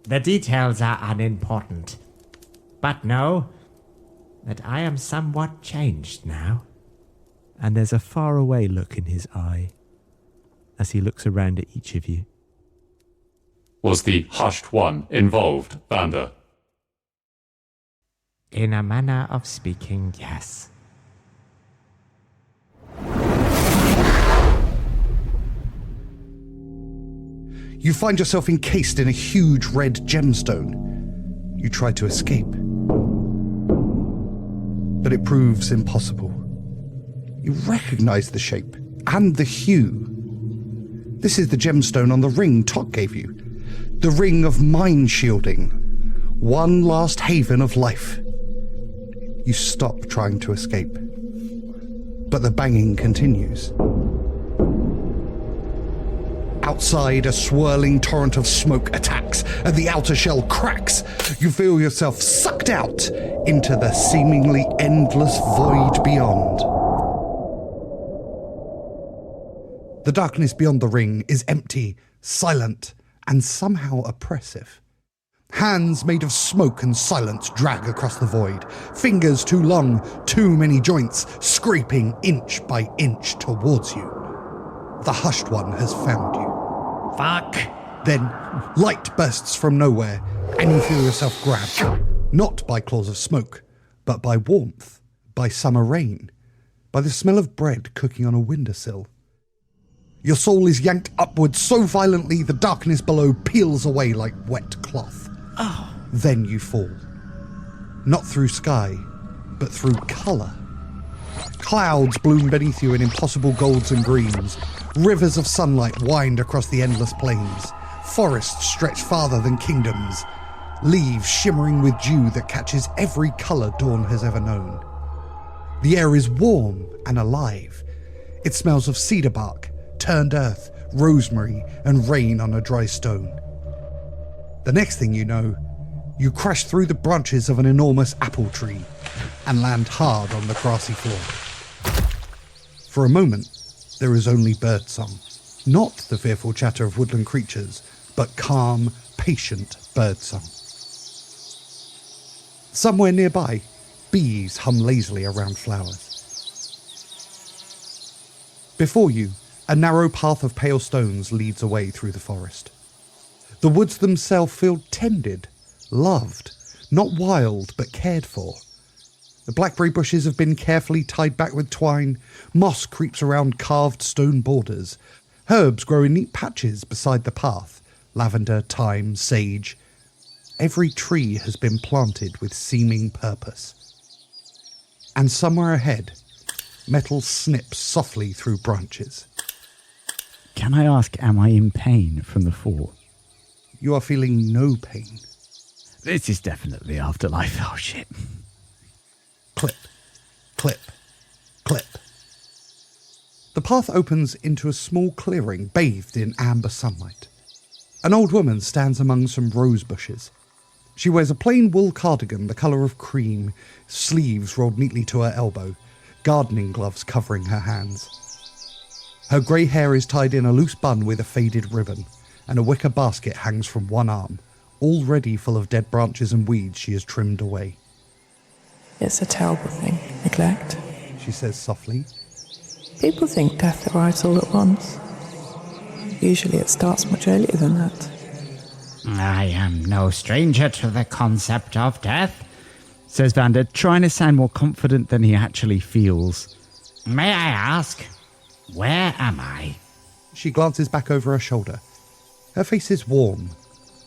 The details are unimportant. But know that I am somewhat changed now. And there's a faraway look in his eye as he looks around at each of you. Was the hushed one involved, Vander? In a manner of speaking, yes. You find yourself encased in a huge red gemstone. You try to escape, but it proves impossible. You recognize the shape and the hue. This is the gemstone on the ring Tok gave you. The ring of mind shielding. One last haven of life. You stop trying to escape, but the banging continues. Outside, a swirling torrent of smoke attacks, and the outer shell cracks. You feel yourself sucked out into the seemingly endless void beyond. The darkness beyond the ring is empty, silent, and somehow oppressive. Hands made of smoke and silence drag across the void. Fingers too long, too many joints, scraping inch by inch towards you. The hushed one has found you. Fuck. Then, light bursts from nowhere, and you feel yourself grabbed. Not by claws of smoke, but by warmth, by summer rain, by the smell of bread cooking on a windowsill. Your soul is yanked upwards so violently the darkness below peels away like wet cloth. Oh. Then you fall. Not through sky, but through colour. Clouds bloom beneath you in impossible golds and greens. Rivers of sunlight wind across the endless plains. Forests stretch farther than kingdoms. Leaves shimmering with dew that catches every colour dawn has ever known. The air is warm and alive. It smells of cedar bark, turned earth, rosemary, and rain on a dry stone. The next thing you know, you crash through the branches of an enormous apple tree and land hard on the grassy floor. For a moment, there is only birdsong, not the fearful chatter of woodland creatures, but calm, patient birdsong. Somewhere nearby, bees hum lazily around flowers. Before you, a narrow path of pale stones leads away through the forest. The woods themselves feel tended, loved, not wild but cared for. The blackberry bushes have been carefully tied back with twine, moss creeps around carved stone borders, herbs grow in neat patches beside the path, lavender, thyme, sage. Every tree has been planted with seeming purpose. And somewhere ahead, metal snips softly through branches. Can I ask, am I in pain from the fall? You are feeling no pain. This is definitely afterlife. Oh, shit. Clip, clip, clip. The path opens into a small clearing bathed in amber sunlight. An old woman stands among some rose bushes. She wears a plain wool cardigan the colour of cream, sleeves rolled neatly to her elbow, gardening gloves covering her hands. Her grey hair is tied in a loose bun with a faded ribbon, and a wicker basket hangs from one arm, already full of dead branches and weeds she has trimmed away. It's a terrible thing, neglect. She says softly. People think death arrives all at once. Usually it starts much earlier than that. I am no stranger to the concept of death, Says Vander, trying to sound more confident than he actually feels. May I ask, where am I? She glances back over her shoulder. Her face is warm,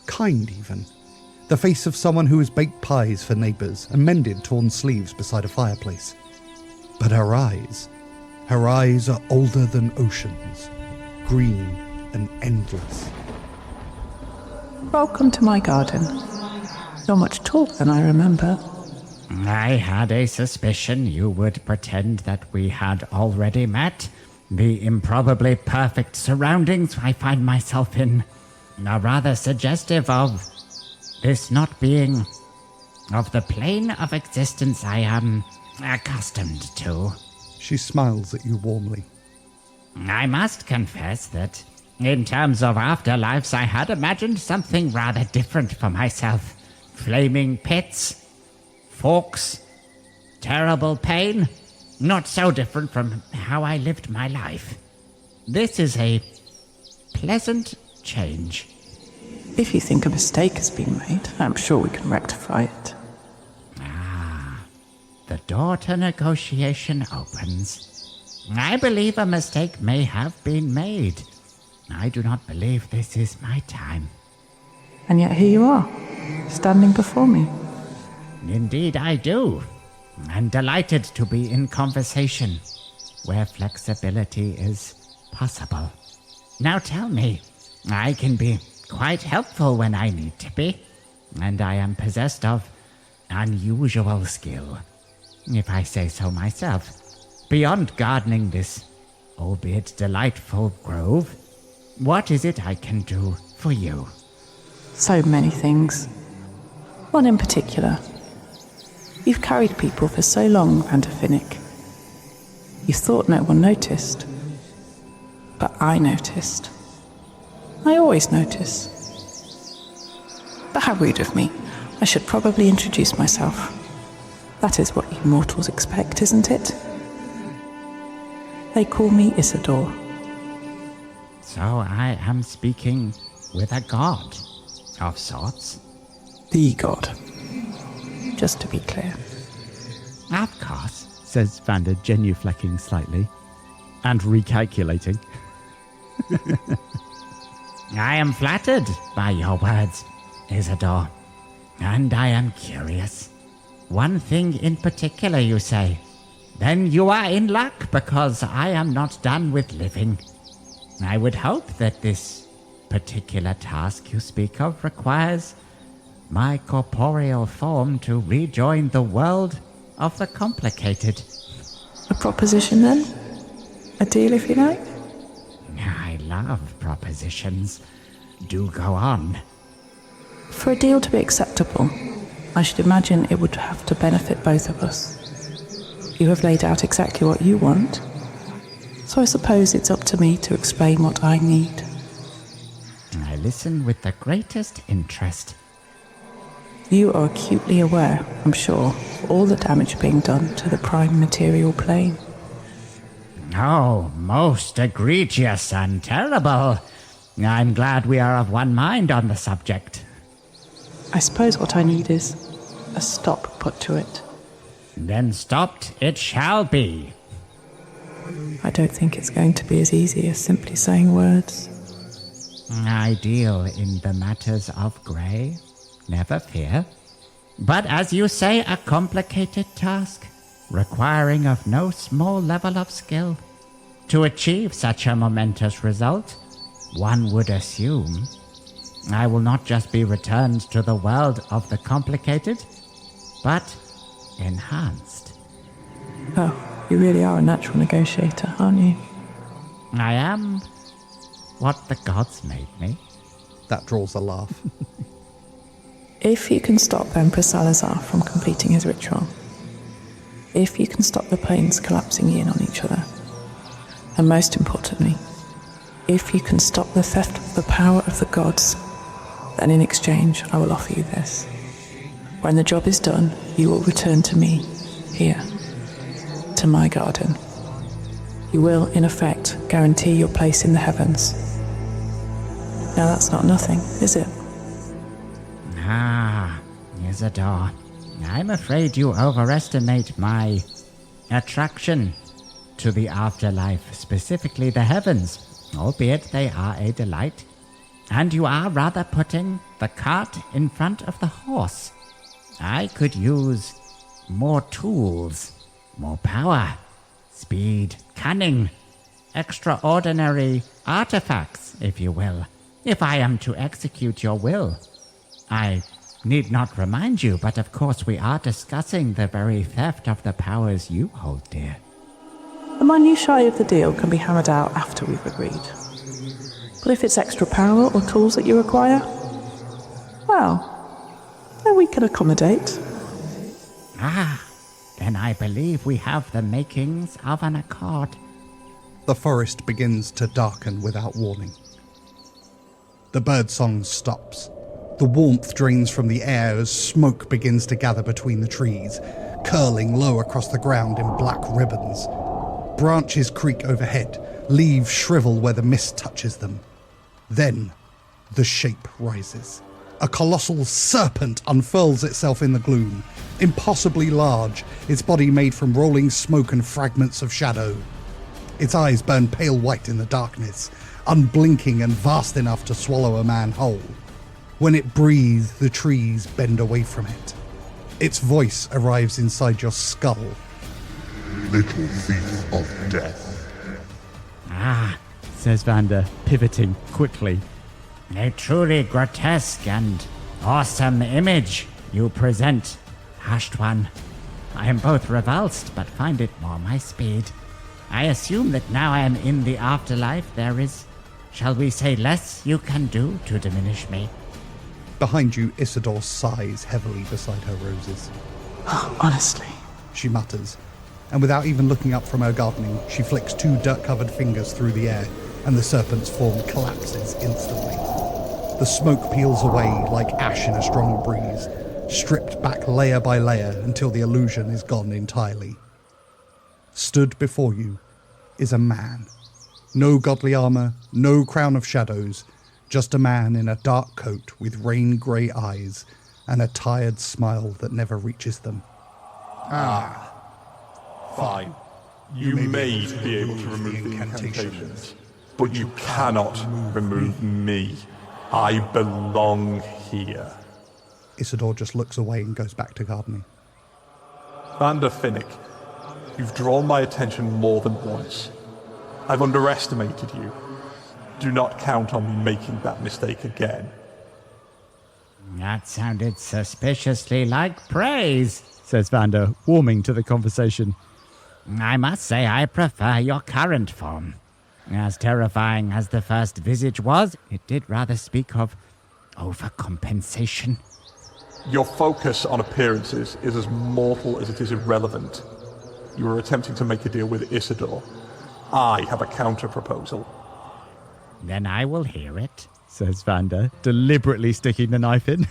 kind even. The face of someone who has baked pies for neighbours and mended torn sleeves beside a fireplace. But her eyes are older than oceans, green and endless. Welcome to my garden. You're much taller than I remember. I had a suspicion you would pretend that we had already met. The improbably perfect surroundings I find myself in are rather suggestive of this not being of the plane of existence I am accustomed to. She smiles at you warmly. I must confess that in terms of afterlives, I had imagined something rather different for myself. Flaming pits, forks, terrible pain. Not so different from how I lived my life. This is a pleasant change. If you think a mistake has been made, I'm sure we can rectify it. The door to negotiation opens. I believe a mistake may have been made. I do not believe this is my time. And yet here you are, standing before me. Indeed I do. I'm delighted to be in conversation where flexibility is possible. Now tell me, I can be quite helpful when I need to be, and I am possessed of unusual skill, if I say so myself. Beyond gardening this, albeit delightful grove, what is it I can do for you? So many things. One in particular. You've carried people for so long, Vander Finnick. You thought no one noticed. But I noticed. I always notice. But how rude of me. I should probably introduce myself. That is what you mortals expect, isn't it? They call me Isidore. So I am speaking with a god of sorts. The god. Just to be clear. Of course. Says Vander, genuflecting slightly and recalculating. I am flattered by your words, Isidore. And I am curious. One thing in particular you say. Then you are in luck, because I am not done with living. I would hope that this particular task you speak of requires my corporeal form to rejoin the world of the complicated. A proposition then? A deal, if you like? I love propositions. Do go on. For a deal to be acceptable, I should imagine it would have to benefit both of us. You have laid out exactly what you want, so I suppose it's up to me to explain what I need. I listen with the greatest interest. You are acutely aware, I'm sure, of all the damage being done to the prime material plane. Oh, most egregious and terrible. I'm glad we are of one mind on the subject. I suppose what I need is a stop put to it. Then stopped it shall be. I don't think it's going to be as easy as simply saying words. I deal in the matters of grey, never fear. But as you say, a complicated task, requiring of no small level of skill. To achieve such a momentous result, one would assume I will not just be returned to the world of the complicated, but enhanced. Oh, you really are a natural negotiator, aren't you? I am what the gods made me. That draws a laugh. If you can stop Emperor Salazar from completing his ritual, if you can stop the planes collapsing in on each other, and most importantly, if you can stop the theft of the power of the gods, then in exchange I will offer you this. When the job is done, you will return to me, here, to my garden. You will, in effect, guarantee your place in the heavens. Now that's not nothing, is it? Ah, Isidore, I'm afraid you overestimate my attraction to the afterlife, specifically the heavens, albeit they are a delight. And you are rather putting the cart in front of the horse. I could use more tools, more power, speed, cunning, extraordinary artifacts, if you will, if I am to execute your will. I need not remind you, but of course we are discussing the very theft of the powers you hold dear. The minutiae of the deal can be hammered out after we've agreed. But if it's extra power or tools that you require, well, then we can accommodate. Ah, then I believe we have the makings of an accord. The forest begins to darken without warning. The birdsong stops. The warmth drains from the air as smoke begins to gather between the trees, curling low across the ground in black ribbons. Branches creak overhead, leaves shrivel where the mist touches them. Then, the shape rises. A colossal serpent unfurls itself in the gloom, impossibly large, its body made from rolling smoke and fragments of shadow. Its eyes burn pale white in the darkness, unblinking and vast enough to swallow a man whole. When it breathes, the trees bend away from it. Its voice arrives inside your skull. Little thief of death. Ah, says Vander, pivoting quickly. A truly grotesque and awesome image you present, Hushed One. I am both repulsed, but find it more my speed. I assume that now I am in the afterlife, there is, shall we say, less you can do to diminish me. Behind you, Isidore sighs heavily beside her roses. Oh, honestly. She mutters, and without even looking up from her gardening, she flicks two dirt-covered fingers through the air, and the serpent's form collapses instantly. The smoke peels away like ash in a strong breeze, stripped back layer by layer until the illusion is gone entirely. Stood before you is a man. No godly armor, no crown of shadows, just a man in a dark coat with rain-grey eyes and a tired smile that never reaches them. Fine. You may be able to remove the incantations, but you cannot remove me. I belong here. Isidore just looks away and goes back to gardening. Vander Finnick, you've drawn my attention more than once. I've underestimated you. Do not count on me making that mistake again. That sounded suspiciously like praise, Says Vander, warming to the conversation. I must say I prefer your current form. As terrifying as the first visage was, it did rather speak of overcompensation. Your focus on appearances is as mortal as it is irrelevant. You are attempting to make a deal with Isidore. I have a counter-proposal. Then I will hear it, Says Vander, deliberately sticking the knife in.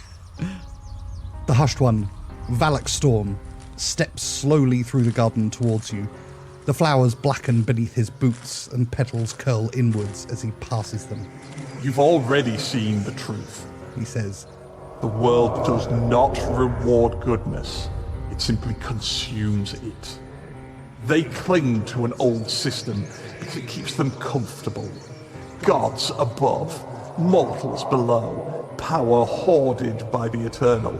The Hushed One, Valak Storm, steps slowly through the garden towards you. The flowers blacken beneath his boots and petals curl inwards as he passes them. You've already seen the truth. He says, The world does not reward goodness. It simply consumes it. They cling to an old system because it keeps them comfortable. Gods above, mortals below, power hoarded by the eternal.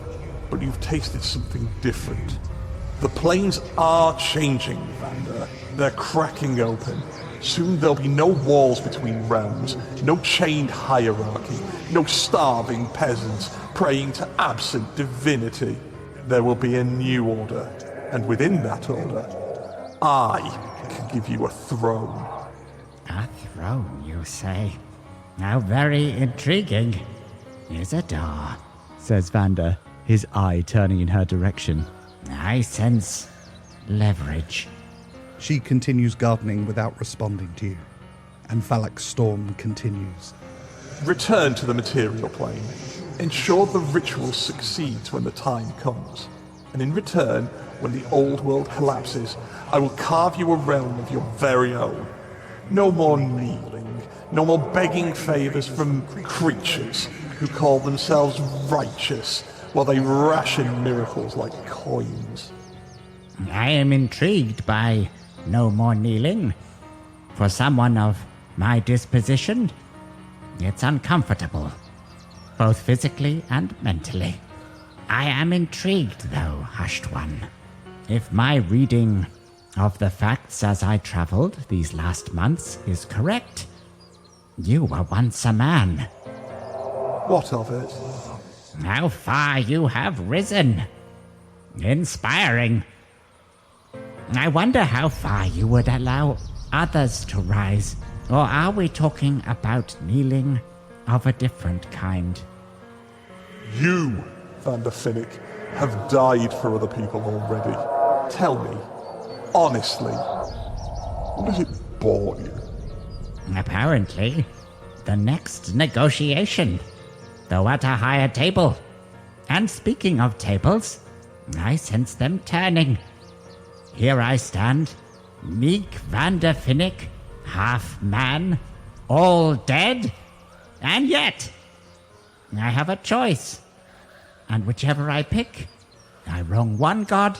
But you've tasted something different. The planes are changing, Vander. They're cracking open. Soon there'll be no walls between realms, no chained hierarchy, no starving peasants praying to absent divinity. There will be a new order, and within that order, I can give you a throne. A throne, you say? How very intriguing. Isidore, says Vander, his eye turning in her direction. I sense leverage. She continues gardening without responding to you, and Valak's storm continues. Return to the material plane. Ensure the ritual succeeds when the time comes. And in return, when the old world collapses, I will carve you a realm of your very own. No more kneeling, no more begging favors from creatures who call themselves righteous while they ration miracles like coins. I am intrigued by no more kneeling. For someone of my disposition, it's uncomfortable, both physically and mentally. I am intrigued, though, hushed one. If my reading of the facts as I traveled these last months is correct, you were once a man. What of it? How far you have risen. Inspiring. I wonder how far you would allow others to rise. Or are we talking about kneeling of a different kind? You, Vander Finnick, have died for other people already. Tell me, honestly, does it bore you? Apparently, the next negotiation, though at a higher table. And speaking of tables, I sense them turning. Here I stand, meek Vander Finnick, half man, all dead, and yet I have a choice. And whichever I pick, I wrong one god,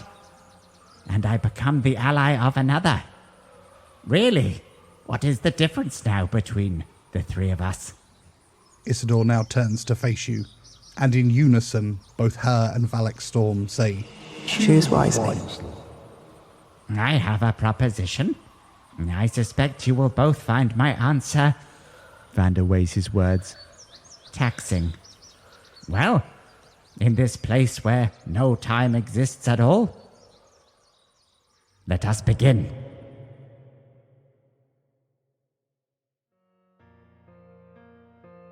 and I become the ally of another. Really, what is the difference now between the three of us? Isidore now turns to face you, and in unison, both her and Valak Storm say, Choose wisely. I have a proposition. I suspect you will both find my answer, Vander weighs his words, taxing. Well, in this place where no time exists at all, let us begin.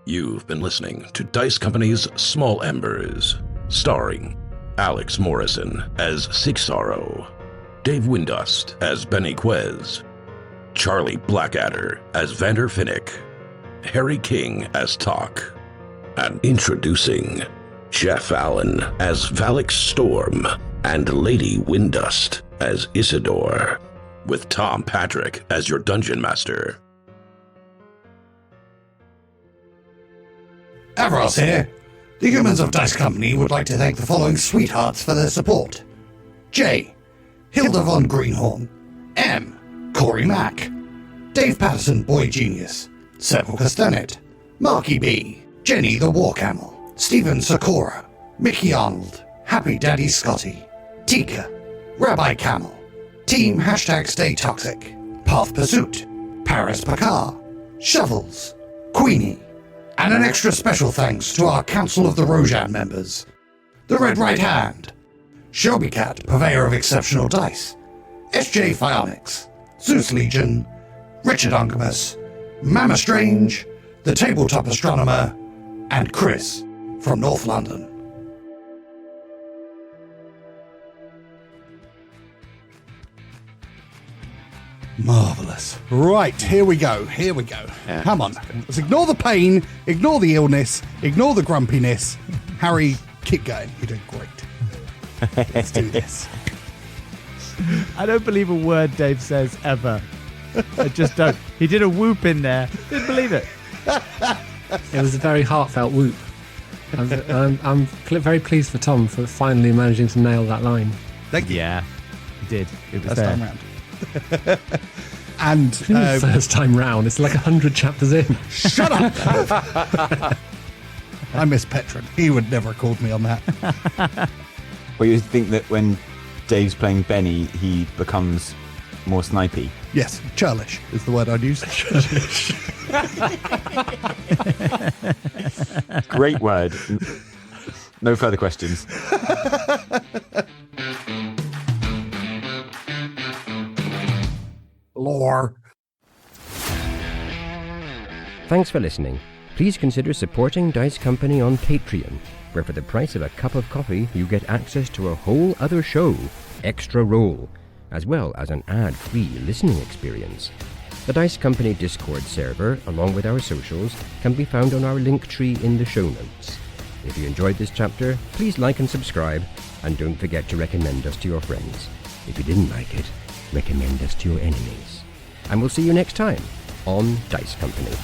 You've been listening to Dice Company's Small Embers, starring Alex Morrison as Sixaro, Dave Windust as Benny Quez, Charlie Blackadder as Vander Finnick, Harry King as Tok, and introducing Jeff Allen as Valak Storm and Lady Windust as Isidore, with Tom Patrick as your Dungeon Master. Avros here. The humans of Dice Company would like to thank the following sweethearts for their support. J. Hilda von Greenhorn. M. Corey Mack. Dave Patterson, Boy Genius. Sepulchre Stennet. Marky B. Jenny the War Camel. Stephen Sakura. Mickey Arnold. Happy Daddy Scotty. Tika. Rabbi Camel. Team #Stay Toxic. Path Pursuit. Paris Picard. Shovels. Queenie. And an extra special thanks to our Council of the Rojan members. The Red Right Hand. Shelby Cat, purveyor of exceptional dice. SJ Phionics. Zeus Legion. Richard Ungamus. Mama Strange. The Tabletop Astronomer. And Chris from North London. Marvellous. Right, here we go. Yeah. Come on. Let's ignore the pain, ignore the illness, ignore the grumpiness. Harry, keep going. You're doing great. Let's do this. I don't believe a word Dave says ever. I just don't. He did a whoop in there. Didn't believe it. It was a very heartfelt whoop. I'm very pleased for Tom for finally managing to nail that line. Thank you. Yeah, he did. It was First there. time round. And First time round. It's like 100 chapters in. shut up. I miss Petron. He would never have called me on that. Well, you think that when Dave's playing Benny, he becomes more snipey. Yes, churlish is the word I'd use. Great word. No further questions. Lore. Thanks for listening. Please consider supporting Dice Company on Patreon, where for the price of a cup of coffee you get access to a whole other show, Extra Roll, as well as an ad-free listening experience. The Dice Company Discord server, along with our socials, can be found on our link tree in the show notes. If you enjoyed this chapter, please like and subscribe, and don't forget to recommend us to your friends. If you didn't like it, recommend us to your enemies. And we'll see you next time on Dice Company.